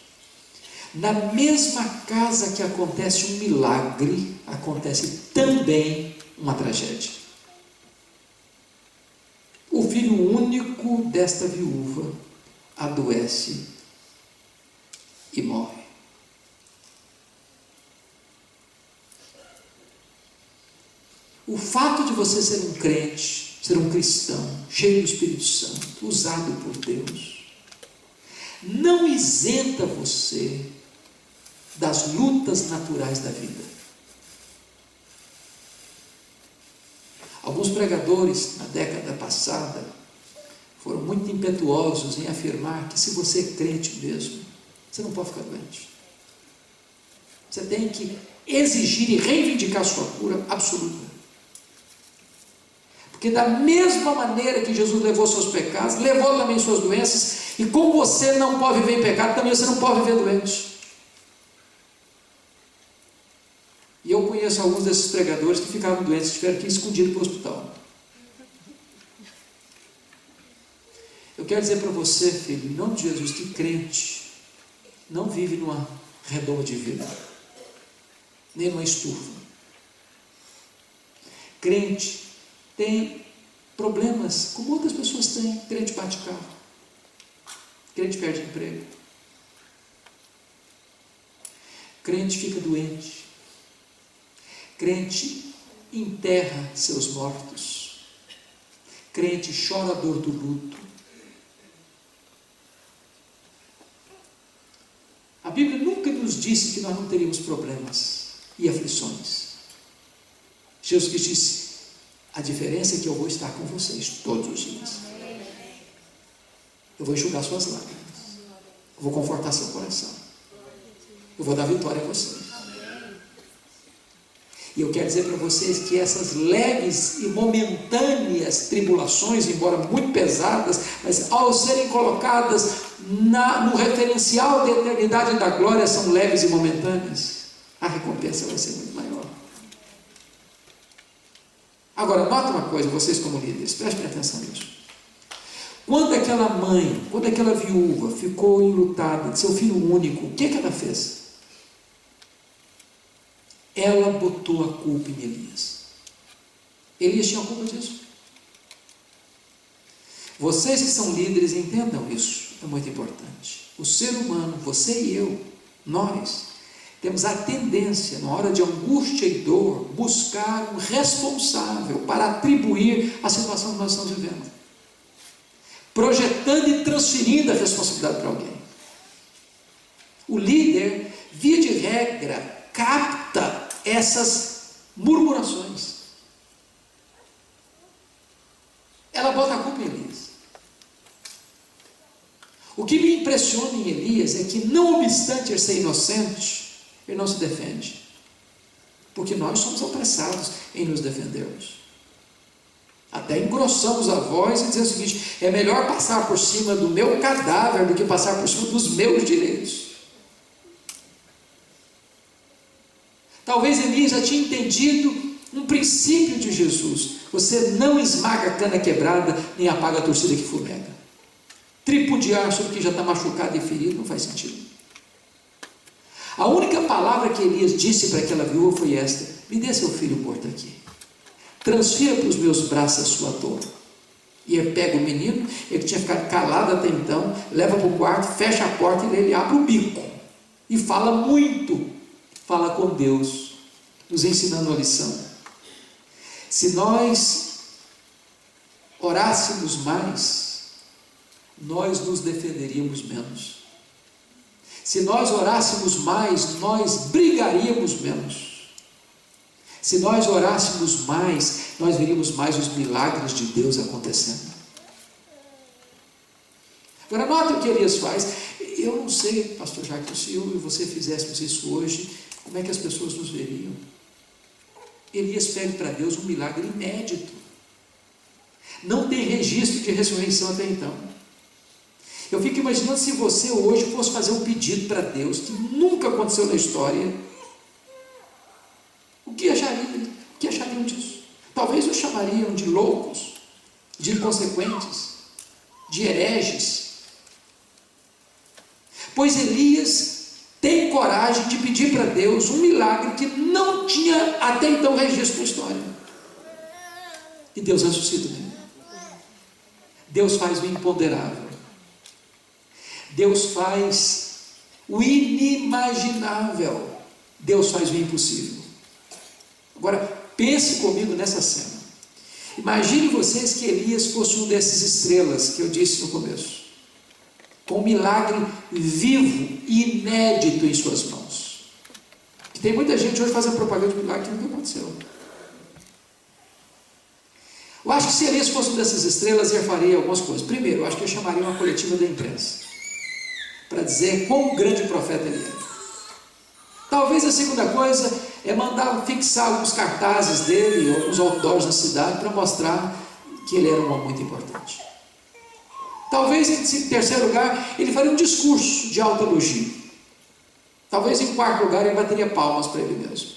Na mesma casa que acontece um milagre, acontece também uma tragédia. O filho único desta viúva adoece e morre. O fato de você ser um crente, ser um cristão, cheio do Espírito Santo, usado por Deus, não isenta você das lutas naturais da vida. Alguns pregadores na década passada foram muito impetuosos em afirmar que se você é crente mesmo, você não pode ficar doente. Você tem que exigir e reivindicar sua cura absoluta. Porque da mesma maneira que Jesus levou seus pecados, levou também suas doenças, e como você não pode viver em pecado, também você não pode viver doente. E eu conheço alguns desses pregadores que ficaram doentes, tiveram que ir escondido para o hospital. Eu quero dizer para você, filho, em nome de Jesus, que crente não vive numa redoma de vidro, nem numa estufa. Crente tem problemas como outras pessoas têm. Crente bate carro, crente perde emprego, crente fica doente, crente enterra seus mortos, crente chora a dor do luto. A Bíblia nunca nos disse que nós não teríamos problemas e aflições. Jesus Cristo disse: a diferença é que eu vou estar com vocês todos os dias. Eu vou enxugar suas lágrimas, eu vou confortar seu coração, eu vou dar vitória a vocês. E eu quero dizer para vocês que essas leves e momentâneas tribulações, embora muito pesadas, mas ao serem colocadas no referencial da eternidade e da glória, são leves e momentâneas. A recompensa vai ser muito maior. Agora, nota uma coisa, vocês como líderes, prestem atenção nisso. Quando aquela mãe, quando aquela viúva ficou enlutada de seu filho único, o que ela fez? Ela botou a culpa em Elias. Elias tinha a culpa disso. Vocês que são líderes entendam isso, é muito importante. O ser humano, você e eu, nós, temos a tendência, na hora de angústia e dor, buscar um responsável para atribuir a situação que nós estamos vivendo, projetando e transferindo a responsabilidade para alguém. O líder, via de regra, capta essas murmurações. Ela bota a culpa em Elias. O que me impressiona em Elias é que, não obstante ele ser inocente, ele não se defende, porque nós somos apressados em nos defendermos. Até engrossamos a voz e dizemos o seguinte: é melhor passar por cima do meu cadáver do que passar por cima dos meus direitos. Talvez Elias já tinha entendido um princípio de Jesus: você não esmaga a cana quebrada, nem apaga a torcida que fumega. Tripudiar sobre quem já está machucado e ferido não faz sentido. A única palavra que Elias disse para aquela viúva foi esta: me dê seu filho morto aqui, transfira para os meus braços a sua dor. E ele pega o menino, ele tinha ficado calado até então, leva para o quarto, fecha a porta e ele abre o bico e fala muito, fala com Deus, nos ensinando uma lição. Se nós orássemos mais, nós nos defenderíamos menos. Se nós orássemos mais, nós brigaríamos menos. Se nós orássemos mais, nós veríamos mais os milagres de Deus acontecendo. Agora, nota o que Elias faz. Eu não sei, pastor Jacques, se eu e você fizéssemos isso hoje, como é que as pessoas nos veriam? Elias pede para Deus um milagre inédito. Não tem registro de ressurreição até então. Eu fico imaginando se você hoje fosse fazer um pedido para Deus, que nunca aconteceu na história, o que achariam disso? Talvez o chamariam de loucos, de inconsequentes, de hereges. Pois Elias tem coragem de pedir para Deus um milagre que não tinha até então registro na história. E Deus ressuscita ele. Deus faz o imponderável. Deus faz o inimaginável. Deus faz o impossível. Agora, pense comigo nessa cena. Imagine vocês que Elias fosse um desses estrelas que eu disse no começo, com um milagre vivo e inédito em suas mãos. E tem muita gente hoje fazendo propaganda de milagre que nunca aconteceu. Eu acho que se Elias fosse uma dessas estrelas, ele faria algumas coisas. Primeiro, eu acho que ele chamaria uma coletiva da imprensa para dizer quão grande profeta ele é. Talvez a segunda coisa é mandar fixar alguns cartazes dele, alguns outdoors na cidade, para mostrar que ele era um homem muito importante. Talvez em terceiro lugar, ele faria um discurso de alta elogio. Talvez em quarto lugar, ele bateria palmas para ele mesmo.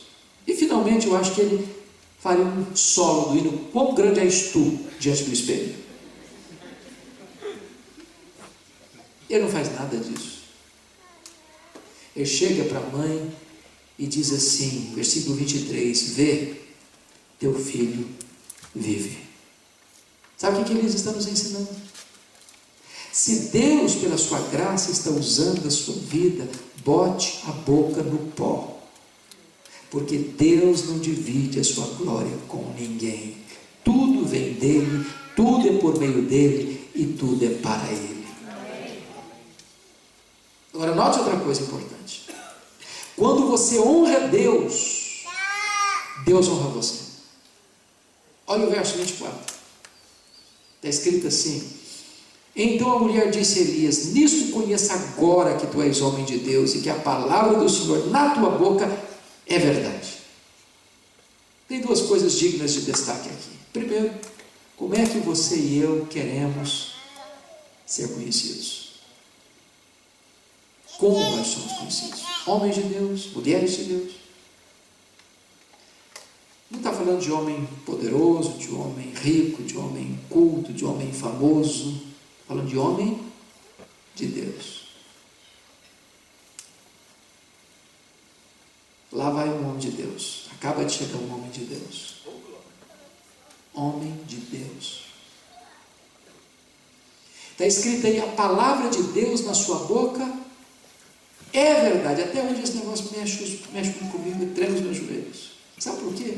E finalmente, eu acho que ele faria um solo do hino Quão Grande És Tu, diante do espelho. Ele não faz nada disso. Ele chega para a mãe e diz assim, versículo 23, vê, teu filho vive. Sabe o que eles estão nos ensinando? Se Deus, pela sua graça, está usando a sua vida, bote a boca no pó. Porque Deus não divide a sua glória com ninguém. Tudo vem dele, tudo é por meio dele e tudo é para ele. Agora, note outra coisa importante. Quando você honra Deus, Deus honra você. Olha o verso 24. Está escrito assim: então a mulher disse a Elias, nisto conheça agora que tu és homem de Deus e que a palavra do Senhor na tua boca é verdade. Tem duas coisas dignas de destaque aqui. Primeiro, como é que você e eu queremos ser conhecidos? Como nós somos conhecidos? Homens de Deus, mulheres de Deus. Não está falando de homem poderoso, de homem rico, de homem culto, de homem famoso. Falando de homem de Deus. Lá vai um homem de Deus. Acaba de chegar um homem de Deus. Homem de Deus. Está escrito aí, a palavra de Deus na sua boca é verdade. Até hoje esse negócio mexe comigo e treme os meus joelhos. Sabe por quê?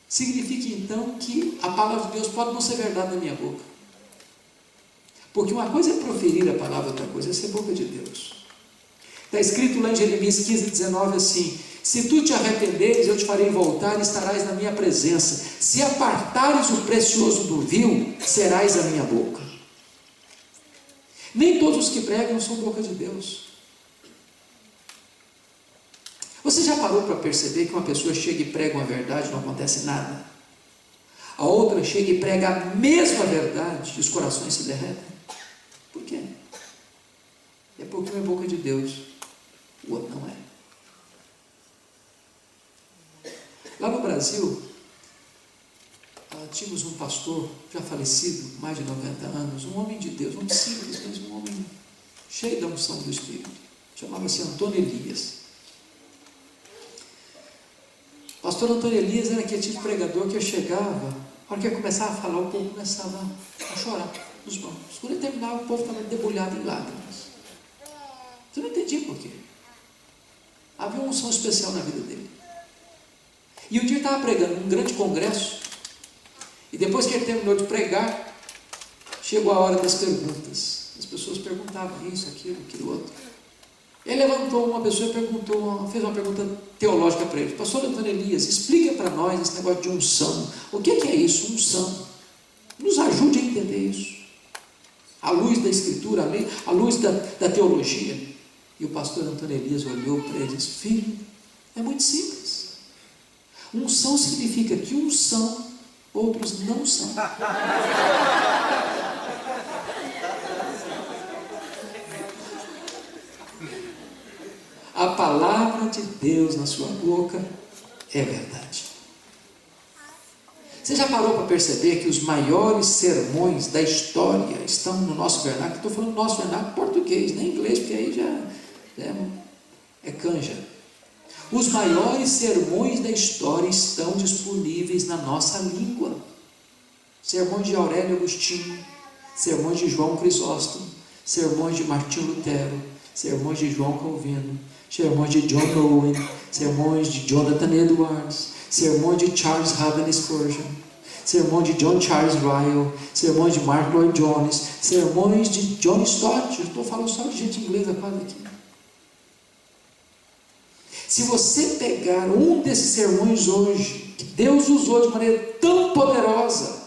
Significa então que a palavra de Deus pode não ser verdade na minha boca. Porque uma coisa é proferir a palavra, outra coisa é ser boca de Deus. Está escrito lá em Jeremias 15:19 assim: se tu te arrependeres, eu te farei voltar e estarás na minha presença. Se apartares o precioso do vil, serás a minha boca. Nem todos os que pregam são boca de Deus. Você já parou para perceber que uma pessoa chega e prega uma verdade e não acontece nada? A outra chega e prega a mesma verdade e os corações se derretem. Por quê? É porque um é boca de Deus, o outro não é. Lá no Brasil, tínhamos um pastor já falecido, mais de 90 anos, um homem de Deus, um simples, mas um homem cheio da unção do Espírito. Chamava-se Antônio Elias. O pastor Antônio Elias era aquele tipo de pregador que eu chegava, a hora que eu começava a falar, o povo começava a chorar nos bancos. Quando ele terminava, o povo estava debulhado em lágrimas. Eu não entendia por quê. Havia uma unção especial na vida dele. E um dia ele estava pregando num grande congresso, e depois que ele terminou de pregar, chegou a hora das perguntas. As pessoas perguntavam isso, aquilo outro. Ele levantou uma pessoa e fez uma pergunta teológica para ele. Pastor Antônio Elias, explica para nós esse negócio de unção. O que é isso, unção? Nos ajude a entender isso. À luz da Escritura, à luz da teologia. E o pastor Antônio Elias olhou para ele e disse: filho, é muito simples. Unção significa que uns são, outros não são. palavra de Deus na sua boca é verdade. Você já parou para perceber que os maiores sermões da história estão no nosso vernáculo? Estou falando nosso vernáculo português, nem inglês, porque aí já é canja. Os maiores sermões da história estão disponíveis na nossa língua. Sermões de Aurélio Agostinho, sermões de João Crisóstomo, sermões de Martinho Lutero, sermões de João Calvino, sermões de John Owen, sermões de Jonathan Edwards, sermões de Charles Haddon Spurgeon, sermões de John Charles Ryle, sermões de Mark Lloyd Jones, sermões de John Stott. Eu estou falando só de gente inglesa quase aqui. Se você pegar um desses sermões hoje, que Deus usou de maneira tão poderosa,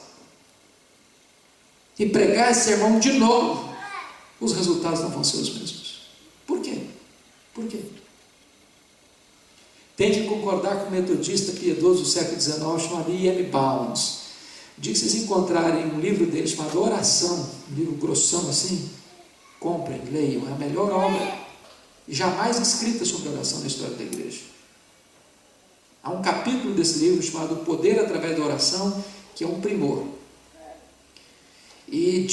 e pregar esse sermão de novo, os resultados não vão ser os mesmos. Por quê? Por quê? Tem que concordar com o metodista piedoso do século XIX chamado E.M. Bounds. O dia que vocês encontrarem um livro dele chamado Oração, um livro grossão assim, comprem, leiam, é a melhor obra jamais escrita sobre oração na história da igreja. Há um capítulo desse livro chamado O Poder através da Oração, que é um primor. E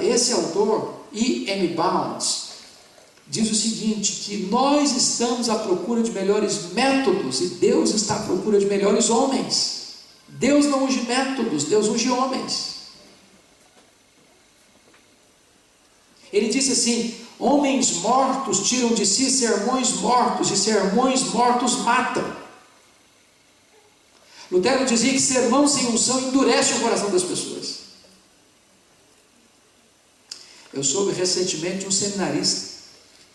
esse autor, E.M. Bounds, diz o seguinte, que nós estamos à procura de melhores métodos e Deus está à procura de melhores homens. Deus não unge métodos, Deus unge homens. Ele disse assim: homens mortos tiram de si sermões mortos, e sermões mortos matam. Lutero dizia que sermão sem unção endurece o coração das pessoas. Eu soube recentemente de um seminarista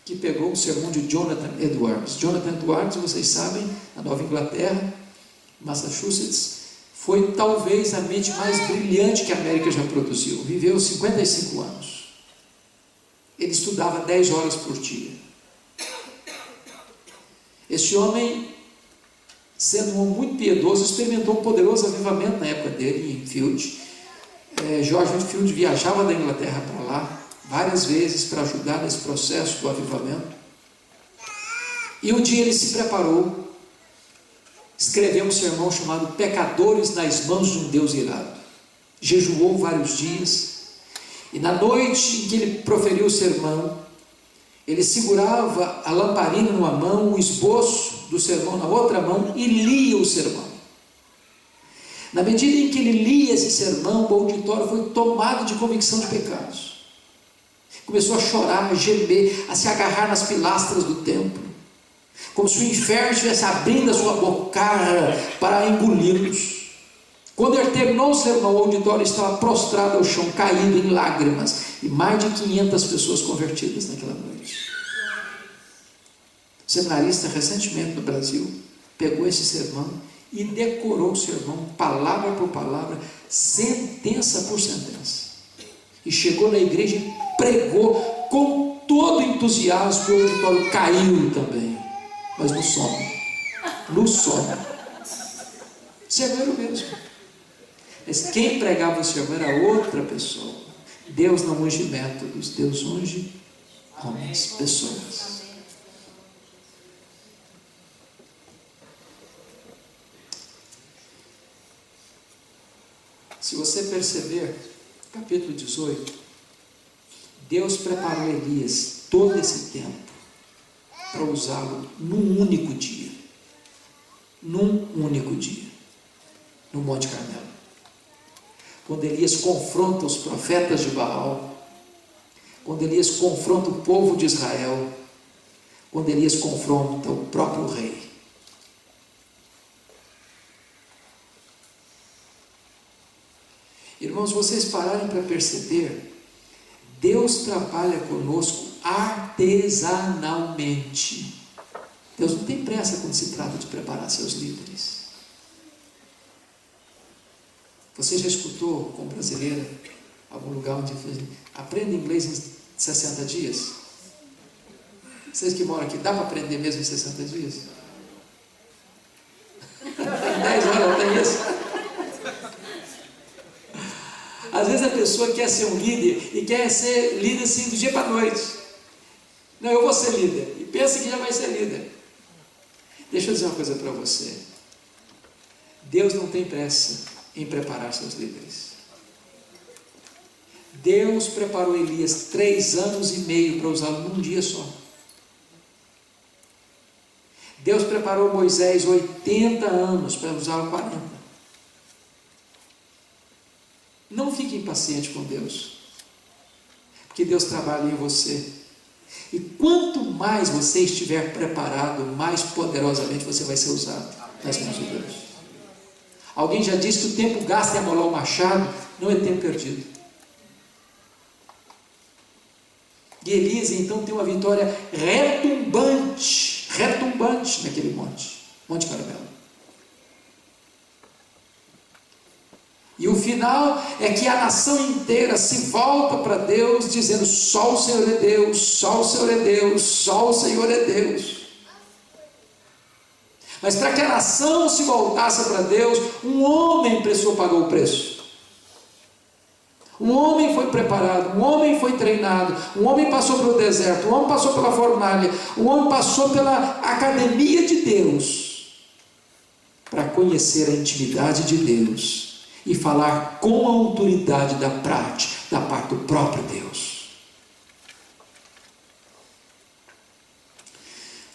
que pegou um sermão de Jonathan Edwards. Jonathan Edwards, vocês sabem, na Nova Inglaterra, Massachusetts, foi talvez a mente mais brilhante que a América já produziu. Viveu 55 anos. Ele estudava 10 horas por dia. Este homem, sendo um homem muito piedoso, experimentou um poderoso avivamento na época dele, em Field. George Whitefield viajava da Inglaterra para lá várias vezes para ajudar nesse processo do avivamento. E um dia ele se preparou, escreveu um sermão chamado Pecadores nas mãos de um Deus irado. Jejuou vários dias, e na noite em que ele proferiu o sermão, ele segurava a lamparina numa mão, o esboço do sermão na outra mão, e lia o sermão. Na medida em que ele lia esse sermão, o auditório foi tomado de convicção de pecados. Começou a chorar, a gemer, a se agarrar nas pilastras do templo, como se o inferno estivesse abrindo a sua boca para engoli-los. Quando ele terminou o sermão, o auditório estava prostrado ao chão, caído em lágrimas, e mais de 500 pessoas convertidas naquela noite. O seminarista, recentemente no Brasil, pegou esse sermão e decorou o sermão, palavra por palavra, sentença por sentença. E chegou na igreja e pregou com todo entusiasmo. O auditório caiu também, mas no sono. No sono. O sermão era o mesmo. Mas quem pregava o sermão era outra pessoa. Deus não unge métodos, Deus unge homens, pessoas. Se você perceber, capítulo 18, Deus preparou Elias todo esse tempo para usá-lo num único dia. Num único dia. No Monte Carmelo. Quando Elias confronta os profetas de Baal, quando Elias confronta o povo de Israel, quando Elias confronta o próprio rei. Irmãos, vocês pararem para perceber, Deus trabalha conosco artesanalmente. Deus não tem pressa quando se trata de preparar seus líderes. Você já escutou, como brasileira, algum lugar onde aprenda inglês em 60 dias? Vocês que moram aqui, dá para aprender mesmo em 60 dias? Em 10 horas não tem isso? Às vezes a pessoa quer ser um líder e quer ser líder assim do dia para a noite. Não, eu vou ser líder. E pensa que já vai ser líder. Deixa eu dizer uma coisa para você. Deus não tem pressa em preparar seus líderes. Deus preparou Elias 3 anos e meio para usá-lo num dia só. Deus preparou Moisés 80 anos para usá-lo 40. Não fique impaciente com Deus, porque Deus trabalha em você. E quanto mais você estiver preparado, mais poderosamente você vai ser usado nas mãos de Deus. Alguém já disse que o tempo gasto em amolar o machado não é tempo perdido. E Elias então tem uma vitória retumbante naquele Monte Carmelo. E o final é que a nação inteira se volta para Deus, dizendo: só o Senhor é Deus, só o Senhor é Deus, só o Senhor é Deus. Mas para que a nação se voltasse para Deus, um homem precisou pagar o preço. Um homem foi preparado, um homem foi treinado, um homem passou pelo deserto, um homem passou pela fornalha, um homem passou pela academia de Deus, para conhecer a intimidade de Deus e falar com a autoridade da prática, da parte do próprio Deus.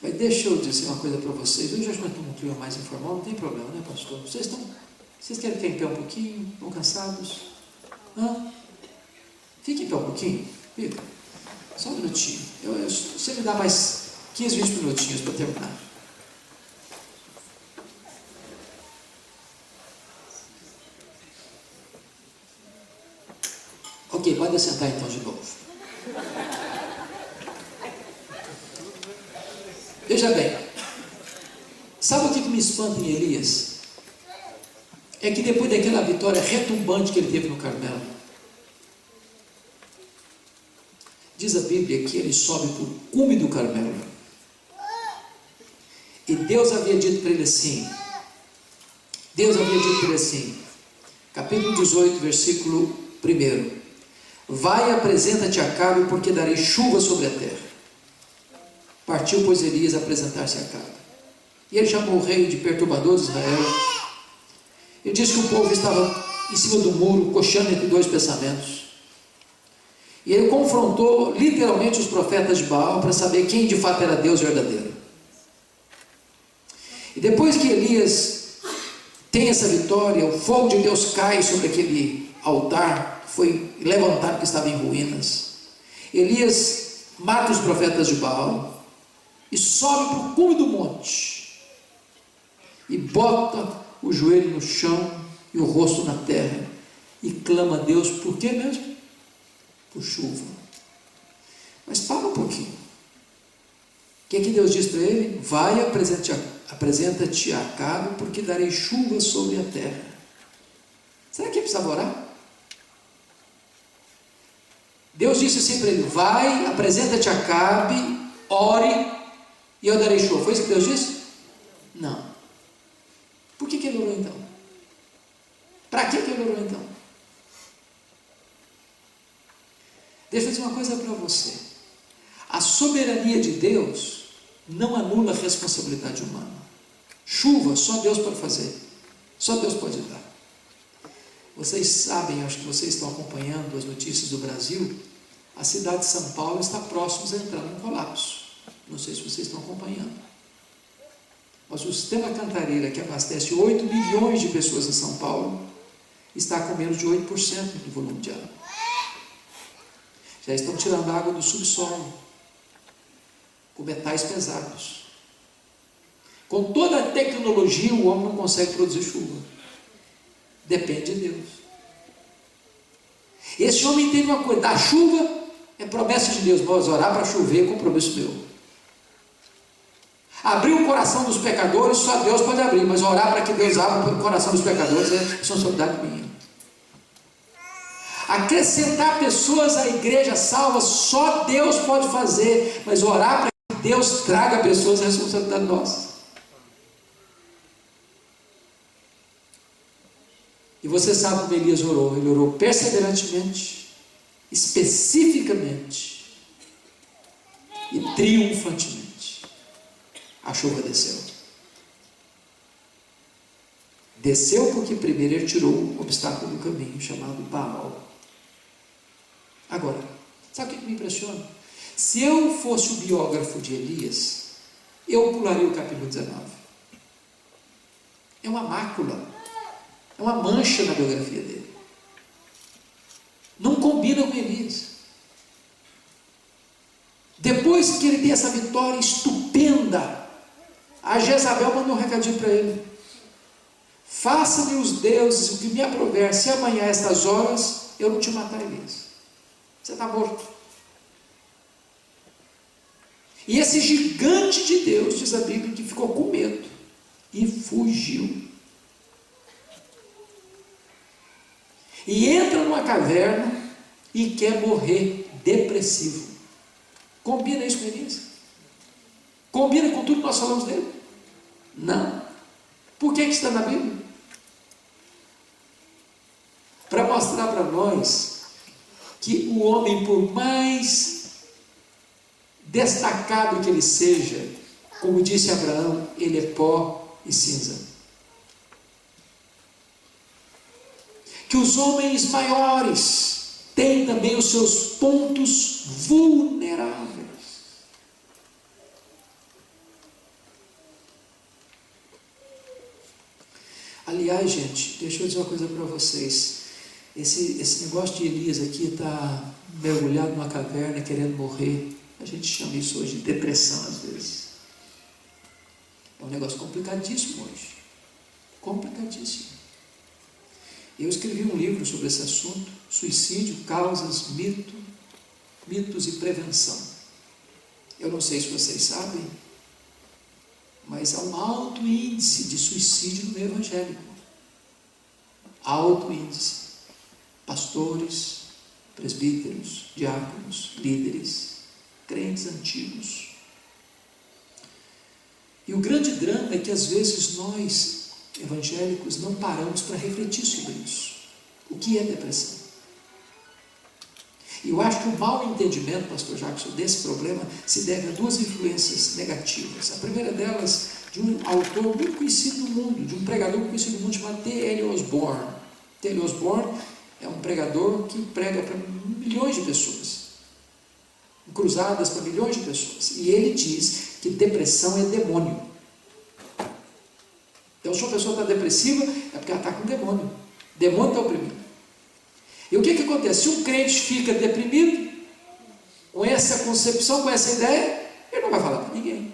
Mas deixa eu dizer uma coisa para vocês. Hoje nós estamos num clima mais informal, não tem problema, né, pastor? Vocês querem ficar em pé um pouquinho? Estão cansados? Fique em pé um pouquinho. Fica. Só um minutinho. Você me dá mais 15, 20 minutinhos para terminar. Ok, pode sentar então de novo. Veja bem, sabe o que me espanta em Elias? É que depois daquela vitória retumbante que ele teve no Carmelo, diz a Bíblia que ele sobe para o cume do Carmelo. E Deus havia dito para ele assim, capítulo 18, versículo 1: vai, apresenta-te a Acabe, porque darei chuva sobre a terra. Partiu, pois, Elias a apresentar-se a Acabe. E ele chamou o rei de perturbador de Israel. Ele disse que o povo estava em cima do muro, cocheando entre 2 pensamentos. E ele confrontou literalmente os profetas de Baal para saber quem de fato era Deus verdadeiro. E depois que Elias tem essa vitória, o fogo de Deus cai sobre aquele altar, foi levantado que estava em ruínas. Elias mata os profetas de Baal e sobe para o cume do monte e bota o joelho no chão e o rosto na terra e clama a Deus. Por quê mesmo? Por chuva. Mas para um pouquinho. O que é que Deus diz para ele? Vai, apresenta-te a Acabe, porque darei chuva sobre a terra. Será que ele precisava orar? Deus disse assim para ele: vai, apresenta-te a Acabe, ore e eu darei chuva. Foi isso que Deus disse? Não. Por que ele orou então? Para que ele orou então? Deixa eu dizer uma coisa para você. A soberania de Deus não anula a responsabilidade humana. Chuva só Deus pode fazer. Só Deus pode dar. Vocês sabem, acho que vocês estão acompanhando as notícias do Brasil, a cidade de São Paulo está próxima a entrar num colapso. Não sei se vocês estão acompanhando. Mas o sistema Cantareira, que abastece 8 milhões de pessoas em São Paulo, está com menos de 8% do volume de água. Já estão tirando água do subsolo, com metais pesados. Com toda a tecnologia, o homem não consegue produzir chuva. Depende de Deus. Esse homem entende uma coisa: da chuva é promessa de Deus, mas orar para chover é compromisso meu. Abrir o coração dos pecadores, só Deus pode abrir, mas orar para que Deus abra o coração dos pecadores é responsabilidade minha. Acrescentar pessoas à igreja salva, só Deus pode fazer, mas orar para que Deus traga pessoas é responsabilidade nossa. E você sabe como Elias orou. Ele orou perseverantemente, especificamente, E triunfantemente a chuva desceu. Desceu porque primeiro ele tirou o obstáculo do caminho, chamado Baal. Agora, sabe o que me impressiona? Se eu fosse o biógrafo de Elias, eu pularia o capítulo 19. É uma mácula, é uma mancha na biografia dele. Não combina com Elias. Depois que ele tem essa vitória estupenda, a Jezabel mandou um recadinho para ele: faça-me os deuses o que me aprover, se amanhã a estas horas eu não te matar, Elias. Você está morto. E esse gigante de Deus, diz a Bíblia, que ficou com medo e fugiu. E entra numa caverna e quer morrer depressivo. Combina isso com Elias? Combina com tudo que nós falamos dele? Não. Por que está na Bíblia? Para mostrar para nós que o homem, por mais destacado que ele seja, como disse Abraão, ele é pó e cinza. Que os homens maiores têm também os seus pontos vulneráveis. Aliás, gente, deixa eu dizer uma coisa para vocês. Esse negócio de Elias aqui está mergulhado numa caverna, querendo morrer. A gente chama isso hoje de depressão, às vezes. É um negócio complicadíssimo hoje. Complicadíssimo. Eu escrevi um livro sobre esse assunto: suicídio, causas, mitos e prevenção. Eu não sei se vocês sabem, mas há um alto índice de suicídio no meio evangélico. Alto índice. Pastores, presbíteros, diáconos, líderes, crentes antigos. E o grande drama é que às vezes nós, evangélicos, não paramos para refletir sobre isso. O que é depressão? E eu acho que o mau entendimento, pastor Jackson, desse problema se deve a duas influências negativas. A primeira delas, de um autor muito conhecido no mundo, de um pregador muito conhecido no mundo, chamado T.L. Osborne. T.L. Osborne é um pregador que prega para milhões de pessoas, cruzadas para milhões de pessoas. E ele diz que depressão é demônio. Então, se uma pessoa está depressiva, é porque ela está com demônio. Demônio está oprimido. E o que acontece? Se um crente fica deprimido, com essa concepção, com essa ideia, ele não vai falar para ninguém.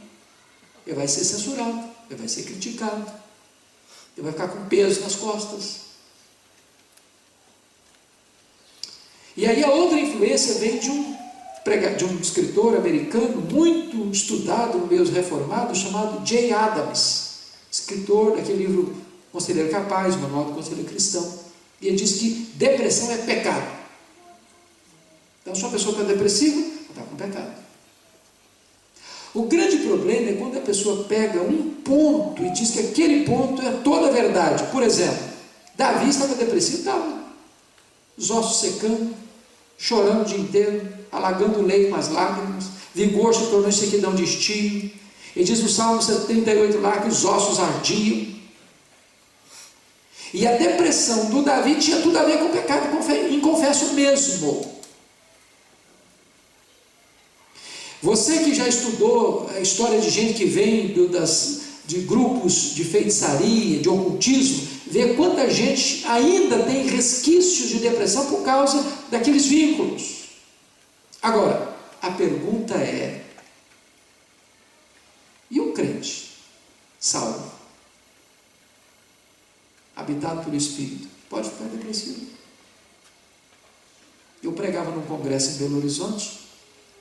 Ele vai ser censurado, ele vai ser criticado, ele vai ficar com peso nas costas. E aí a outra influência vem de um escritor americano muito estudado no meio reformado, chamado Jay Adams, escritor daquele livro Conselheiro Capaz, Manual do Conselheiro Cristão. E ele diz que depressão é pecado. Então, se uma pessoa está depressiva, ela está com pecado. O grande problema é quando a pessoa pega um ponto e diz que aquele ponto é toda a verdade. Por exemplo, Davi estava depressivo? Estava. Os ossos secando, chorando o dia inteiro, alagando o leito com as lágrimas, vigor se tornou em sequidão de estio. Ele diz no Salmo 78 lá que os ossos ardiam. E a depressão do Davi tinha tudo a ver com o pecado inconfesso mesmo. Você que já estudou a história de gente que vem de grupos de feitiçaria, de ocultismo, vê quanta gente ainda tem resquícios de depressão por causa daqueles vínculos. Agora, a pergunta é: e um crente salvo, habitado pelo Espírito, pode ficar depressivo? Eu pregava num congresso em Belo Horizonte,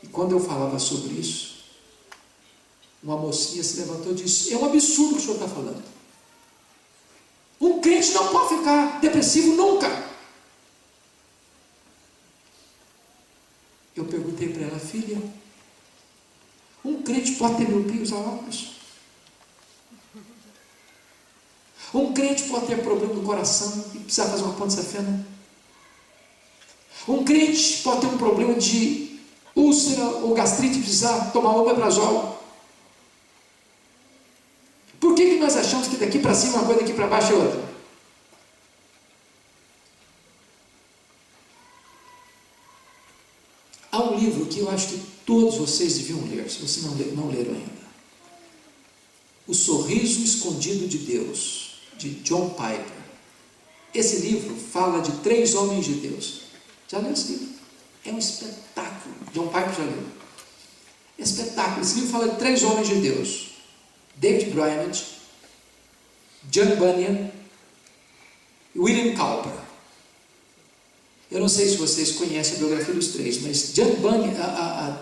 e quando eu falava sobre isso, uma mocinha se levantou e disse: é um absurdo o que o senhor está falando. Um crente não pode ficar depressivo nunca. Eu perguntei para ela: filha, um crente pode ter miopia e usar óculos? Um crente pode ter problema no coração e precisar fazer uma ponte safena? Um crente pode ter um problema de úlcera ou gastrite, precisar tomar omeprazol. Por que nós achamos que daqui para cima é uma coisa, daqui para baixo é outra? Há um livro que eu acho que todos vocês deviam ler, se vocês não leram ainda. O Sorriso Escondido de Deus, de John Piper. Esse livro fala de 3 homens de Deus. Já leu esse livro? É um espetáculo. John Piper já leu. É espetáculo. Esse livro fala de 3 homens de Deus. David Brainerd, John Bunyan e William Cowper. Eu não sei se vocês conhecem a biografia dos 3, mas John Bunyan,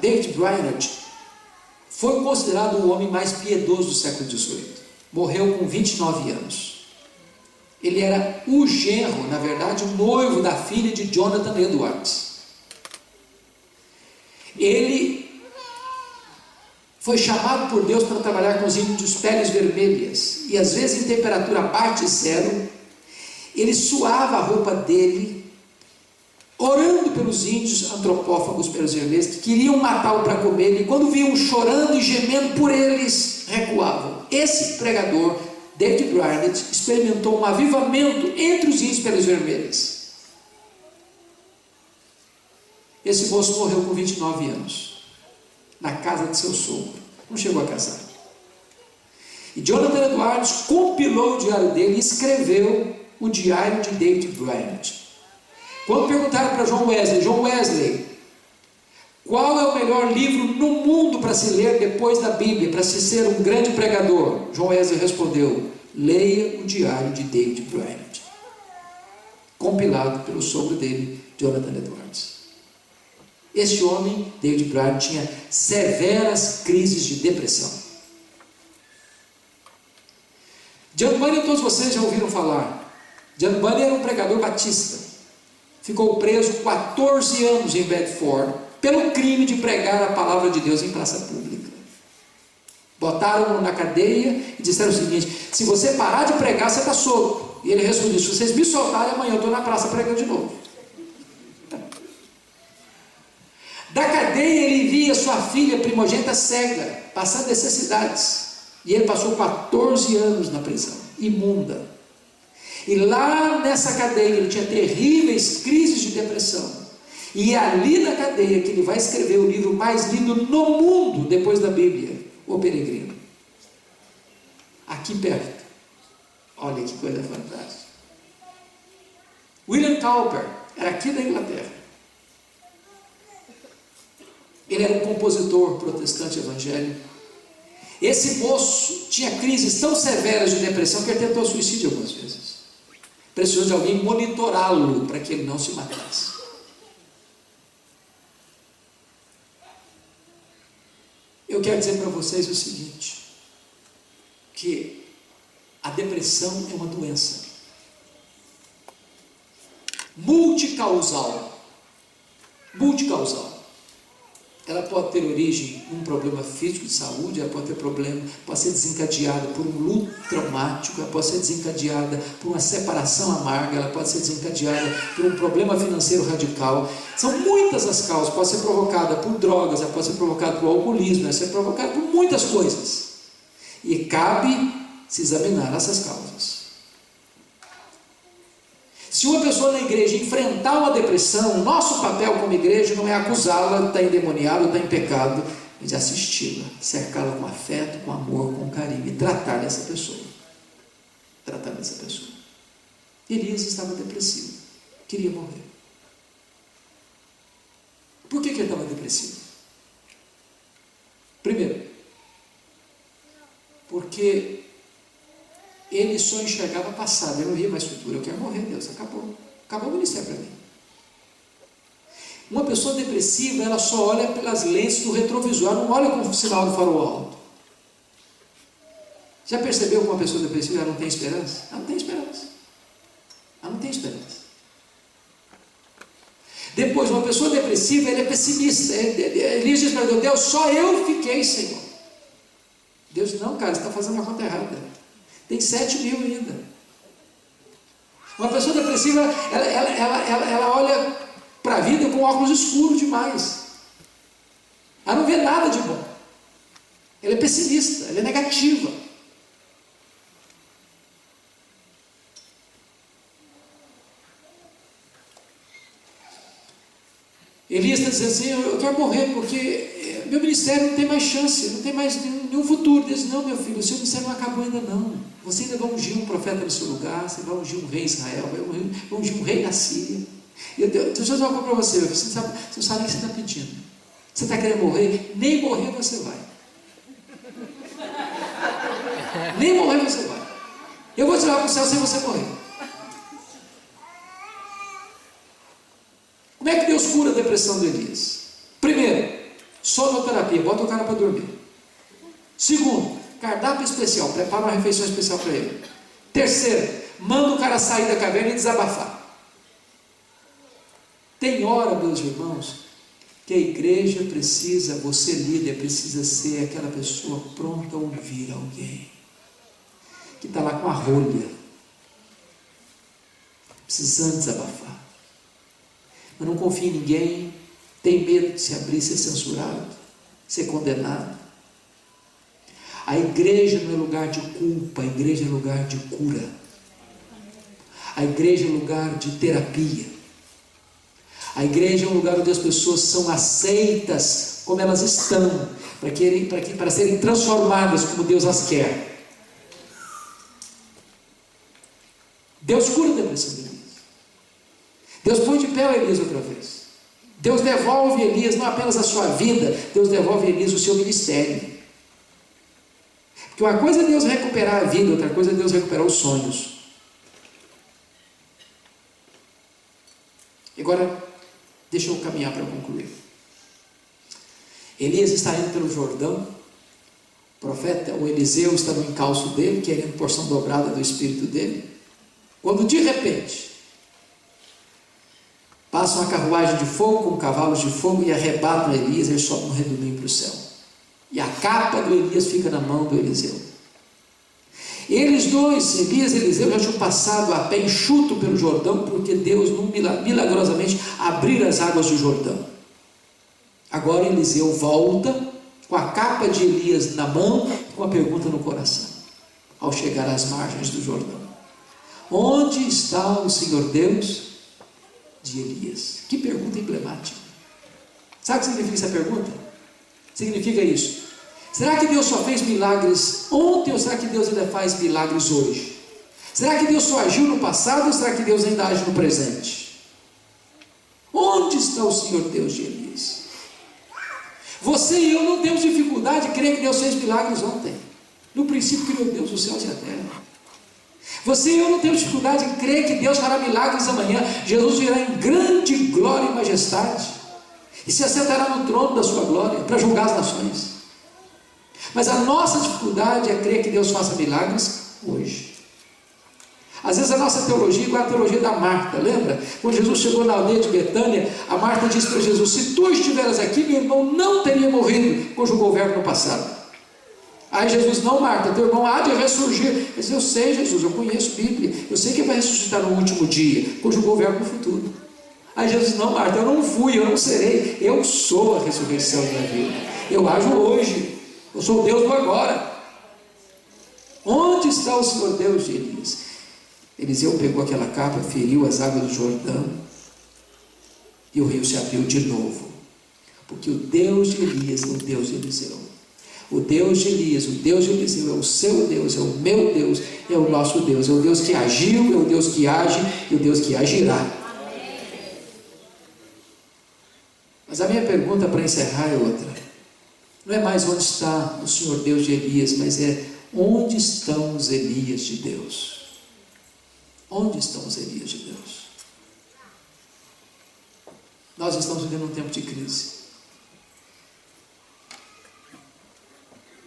David Brainerd foi considerado o homem mais piedoso do século XVIII. Morreu com 29 anos. Ele era o genro, na verdade, o noivo da filha de Jonathan Edwards. Ele foi chamado por Deus para trabalhar com os índios peles vermelhas, e às vezes em temperatura abaixo de 0, ele suava a roupa dele, orando pelos índios antropófagos pelos vermelhos, que queriam matá-lo para comer, e quando viam chorando e gemendo por eles, recuavam. Esse pregador, David Brainerd, experimentou um avivamento entre os índios pelos vermelhos. Esse moço morreu com 29 anos, na casa de seu sogro, não chegou a casar. E Jonathan Edwards compilou o diário dele e escreveu o diário de David Brainerd. Quando perguntaram para John Wesley, qual é o melhor livro no mundo para se ler depois da Bíblia, para se ser um grande pregador? John Wesley respondeu: leia o diário de David Brainerd, compilado pelo sogro dele, Jonathan Edwards. Este homem, David Brainerd, tinha severas crises de depressão. John Bunyan, todos vocês já ouviram falar. John Bunyan era um pregador batista. Ficou preso 14 anos em Bedford pelo crime de pregar a palavra de Deus em praça pública. Botaram-no na cadeia e disseram o seguinte: se você parar de pregar, você está solto. E ele respondeu: se vocês me soltarem, amanhã eu estou na praça pregando de novo. Da cadeia ele via sua filha primogênita cega, passando necessidades. E ele passou 14 anos na prisão, imunda. E lá nessa cadeia ele tinha terríveis crises de depressão. E é ali na cadeia que ele vai escrever o livro mais lido no mundo, depois da Bíblia, O Peregrino. Aqui perto. Olha que coisa fantástica. William Cowper era aqui da Inglaterra. Ele era um compositor protestante evangélico. Esse moço tinha crises tão severas de depressão que ele tentou suicídio algumas vezes. Precisou de alguém monitorá-lo para que ele não se matasse. Eu quero dizer para vocês o seguinte, que a depressão é uma doença multicausal. Ela pode ter origem em um problema físico de saúde, ela pode ter pode ser desencadeada por um luto traumático, ela pode ser desencadeada por uma separação amarga, ela pode ser desencadeada por um problema financeiro radical. São muitas as causas. Pode ser provocada por drogas, ela pode ser provocada por alcoolismo, ela pode ser provocada por muitas coisas. E cabe se examinar essas causas. Se uma pessoa na igreja enfrentar uma depressão, o nosso papel como igreja não é acusá-la de estar endemoniada ou estar em pecado, mas de assisti-la, cercá-la com afeto, com amor, com carinho e tratar dessa pessoa. Elias estava depressivo, queria morrer. Por que ele estava depressivo? Primeiro, porque ele só enxergava passado, ele não via mais futuro. Eu quero morrer, Deus, acabou o ministério para mim. Uma pessoa depressiva, ela só olha pelas lentes do retrovisor, ela não olha com o sinal do farol alto. Já percebeu que uma pessoa depressiva ela não tem esperança? Ela não tem esperança. Depois, uma pessoa depressiva, ele é pessimista. Elias diz para Deus: só eu fiquei, Senhor. Deus: não, cara, você está fazendo uma conta errada. Tem 7.000 ainda. Uma pessoa depressiva, ela olha para a vida com óculos escuros demais. Ela não vê nada de bom. Ela é pessimista, ela é negativa. Elias está dizendo assim: eu quero morrer porque meu ministério não tem mais chance, não tem mais nenhum futuro. Ele diz: não, meu filho, o seu ministério não acabou ainda não. Você ainda vai ungir um profeta no seu lugar, você vai ungir um rei em Israel, vai ungir um rei na Síria. Deixa eu dizer uma coisa para você: você não sabe o que você está pedindo. Você está querendo morrer? Nem morrer você vai. Nem morrer você vai. Eu vou te levar para o céu sem você morrer. Como é que Deus cura a depressão do Elias? Primeiro, sonoterapia, bota o cara para dormir. Segundo, cardápio especial, prepara uma refeição especial para ele. Terceiro, manda o cara sair da caverna e desabafar. Tem hora, meus irmãos, que a igreja precisa, você líder, precisa ser aquela pessoa pronta a ouvir alguém, que está lá com a rolha, precisando desabafar, mas não confia em ninguém, tem medo de se abrir, ser censurado, ser condenado. A igreja não é lugar de culpa, a igreja é lugar de cura, a igreja é lugar de terapia, a igreja é um lugar onde as pessoas são aceitas como elas estão, para serem transformadas como Deus as quer. Deus cura a depressão de Elias. Deus põe de pé o Elias outra vez. Deus devolve a Elias não apenas a sua vida, Deus devolve a Elias o seu ministério. Porque uma coisa é Deus recuperar a vida, outra coisa é Deus recuperar os sonhos. E agora, deixa eu caminhar para concluir. Elias está indo pelo Jordão, o profeta, o Eliseu está no encalço dele, querendo porção dobrada do espírito dele, quando de repente passa uma carruagem de fogo com cavalos de fogo e arrebatam Elias, ele sobe no redemoinho para o céu, e a capa do Elias fica na mão do Eliseu. Eles dois, Elias e Eliseu, já tinham passado a pé enxuto pelo Jordão, porque Deus milagrosamente abriu as águas do Jordão. Agora Eliseu volta com a capa de Elias na mão, com uma pergunta no coração, ao chegar às margens do Jordão: onde está o Senhor Deus de Elias? Que pergunta emblemática. Sabe o que significa essa pergunta? Significa isso: será que Deus só fez milagres ontem, ou será que Deus ainda faz milagres hoje? Será que Deus só agiu no passado, ou será que Deus ainda age no presente? Onde está o Senhor Deus de Elias? Você e eu não temos dificuldade de crer que Deus fez milagres ontem. No princípio criou Deus os céus e a terra. Você e eu não temos dificuldade de crer que Deus fará milagres amanhã. Jesus virá em grande glória e majestade e se assentará no trono da sua glória para julgar as nações. Mas a nossa dificuldade é crer que Deus faça milagres hoje. Às vezes a nossa teologia é igual a teologia da Marta, lembra? Quando Jesus chegou na aldeia de Betânia, a Marta disse para Jesus: se tu estiveras aqui, meu irmão não teria morrido, conjugou o verbo no passado. Aí Jesus: não, Marta, teu irmão há de ressurgir. Ele disse: eu sei, Jesus, eu conheço a Bíblia, eu sei que ele vai ressuscitar no último dia, conjugou o verbo no futuro. Aí Jesus: não, Marta, eu não fui, eu não serei, eu sou a ressurreição da vida, eu ajo hoje, eu sou o Deus do agora. Onde está o Senhor Deus de Elias? Eliseu pegou aquela capa, feriu as águas do Jordão, e o rio se abriu de novo, porque o Deus de Elias é o Deus de Eliseu. O Deus de Elias, o Deus de Eliseu é o seu Deus, é o meu Deus, é o nosso Deus, é o Deus que agiu, é o Deus que age e o Deus que agirá. Mas a minha pergunta para encerrar é outra. Não é mais onde está o Senhor Deus de Elias, mas é: onde estão os Elias de Deus? Onde estão os Elias de Deus? Nós estamos vivendo um tempo de crise.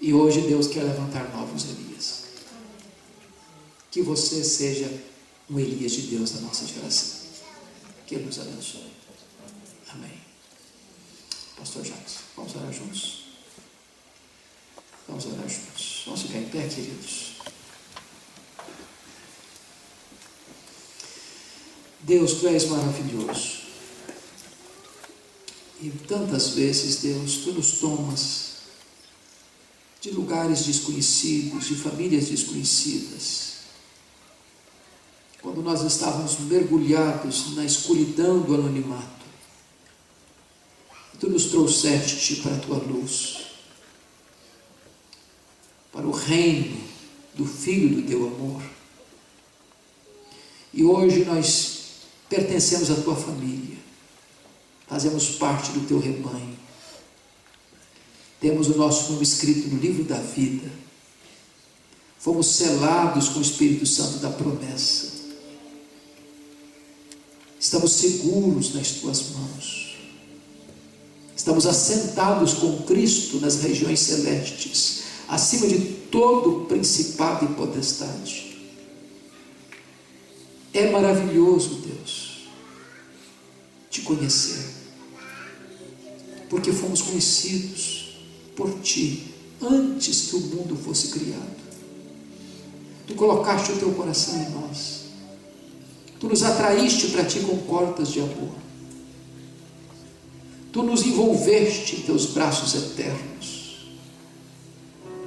E hoje Deus quer levantar novos Elias. Que você seja um Elias de Deus na nossa geração. Que Ele nos abençoe. Amém. Pastor Jacques, vamos orar juntos. Vamos orar juntos. Vamos ficar em pé, queridos. Deus, Tu és maravilhoso. E tantas vezes, Deus, Tu nos tomas de lugares desconhecidos, de famílias desconhecidas, quando nós estávamos mergulhados na escuridão do anonimato. Tu nos trouxeste para a Tua luz, para o reino do Filho do Teu amor. E hoje nós pertencemos à Tua família, fazemos parte do Teu rebanho, temos o nosso nome escrito no livro da vida, fomos selados com o Espírito Santo da promessa, estamos seguros nas Tuas mãos, estamos assentados com Cristo nas regiões celestes, acima de todo principado e potestade. É maravilhoso, Deus, Te conhecer, porque fomos conhecidos por Ti antes que o mundo fosse criado. Tu colocaste o Teu coração em nós, Tu nos atraíste para Ti com cordas de amor, Tu nos envolveste em Teus braços eternos,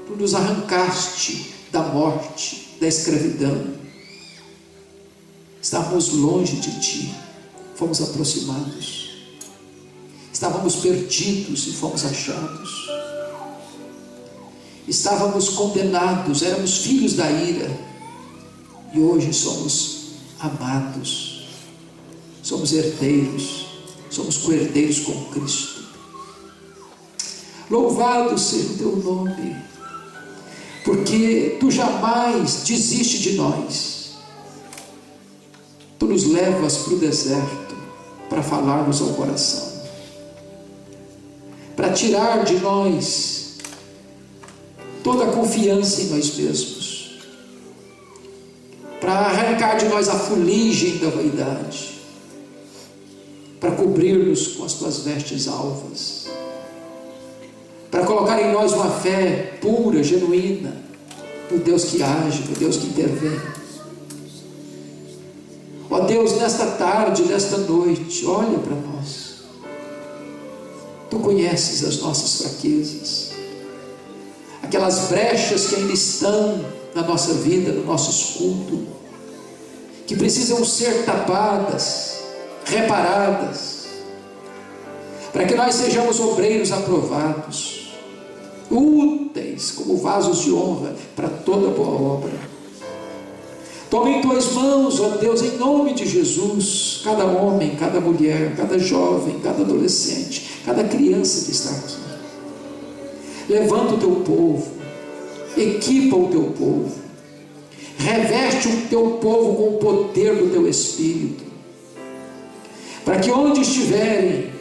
Tu nos arrancaste da morte, da escravidão. Estávamos longe de Ti, fomos aproximados. Estávamos perdidos e fomos achados. Estávamos condenados, éramos filhos da ira, e hoje somos amados, somos herdeiros, somos co-herdeiros com Cristo. Louvado seja o Teu nome, porque Tu jamais desiste de nós. Tu nos levas para o deserto para falarmos ao coração, para tirar de nós toda a confiança em nós mesmos, para arrancar de nós a fuligem da vaidade, para cobrir-nos com as Tuas vestes alvas, para colocar em nós uma fé pura, genuína, no Deus que age, no Deus que intervém. Ó Deus, nesta tarde, nesta noite, olha para nós. Tu conheces as nossas fraquezas, aquelas brechas que ainda estão na nossa vida, no nosso escudo, que precisam ser tapadas, reparadas, para que nós sejamos obreiros aprovados, úteis como vasos de honra para toda boa obra. Toma em Tuas mãos, ó Deus, em nome de Jesus, cada homem, cada mulher, cada jovem, cada adolescente, cada criança que está aqui. Levanta o Teu povo, equipa o Teu povo, reveste o Teu povo com o poder do Teu Espírito, para que onde estiverem,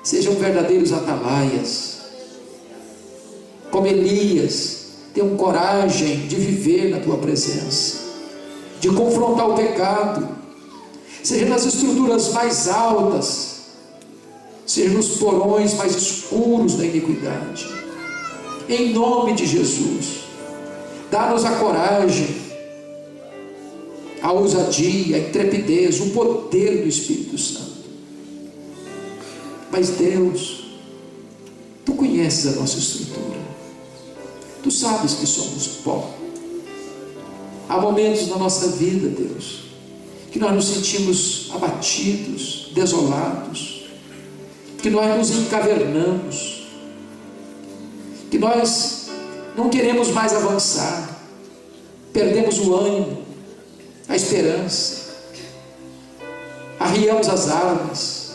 sejam verdadeiros atalaias, como Elias, tenham coragem de viver na Tua presença, de confrontar o pecado, seja nas estruturas mais altas, seja nos porões mais escuros da iniquidade. Em nome de Jesus, dá-nos a coragem, a ousadia, a intrepidez, o poder do Espírito Santo. Mas Deus, Tu conheces a nossa estrutura, Tu sabes que somos pó. Há momentos na nossa vida, Deus, que nós nos sentimos abatidos, desolados, que nós nos encavernamos, que nós não queremos mais avançar, perdemos o ânimo, a esperança, arriamos as armas,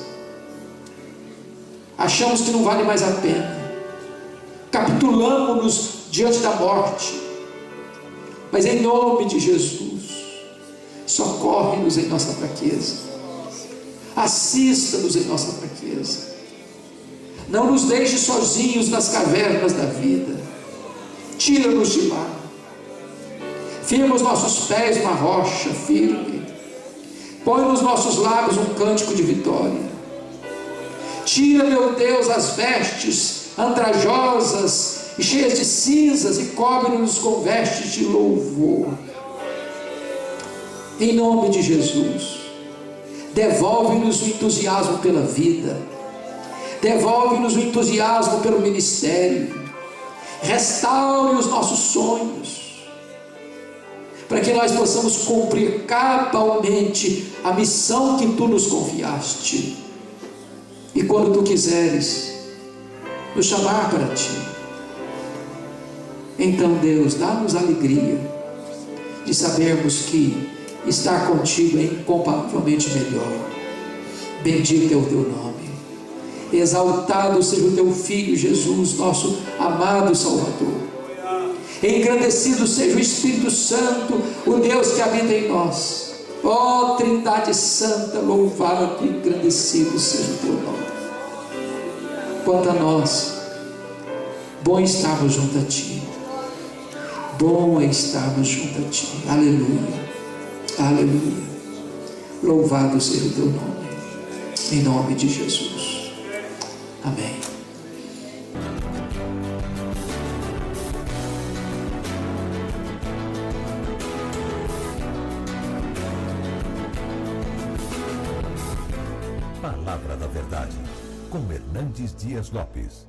achamos que não vale mais a pena, capitulamos-nos diante da morte. Mas em nome de Jesus, socorre-nos em nossa fraqueza, assista-nos em nossa fraqueza, não nos deixe sozinhos nas cavernas da vida, tira-nos de lá, firma os nossos pés uma rocha firme, põe nos nossos lábios um cântico de vitória, tira, meu Deus, as vestes andrajosas e cheias de cinzas, e cobre-nos com vestes de louvor. Em nome de Jesus, devolve-nos o entusiasmo pela vida, Devolve-nos o entusiasmo pelo ministério. Restaure os nossos sonhos, para que nós possamos cumprir cabalmente a missão que Tu nos confiaste. E quando Tu quiseres nos chamar para Ti, então, Deus, dá-nos alegria de sabermos que estar contigo é incomparavelmente melhor. Bendito é o Teu nome. Exaltado seja o Teu Filho Jesus, nosso amado Salvador. Engrandecido seja o Espírito Santo, o Deus que habita em nós. Ó Trindade Santa, louvado e engrandecido seja o Teu nome. Quanto a nós, bom estarmos junto a Ti. Bom é estarmos junto a Ti. Aleluia. Aleluia. Louvado seja o Teu nome. Em nome de Jesus. Amém. Palavra da Verdade, com Hernandes Dias Lopes.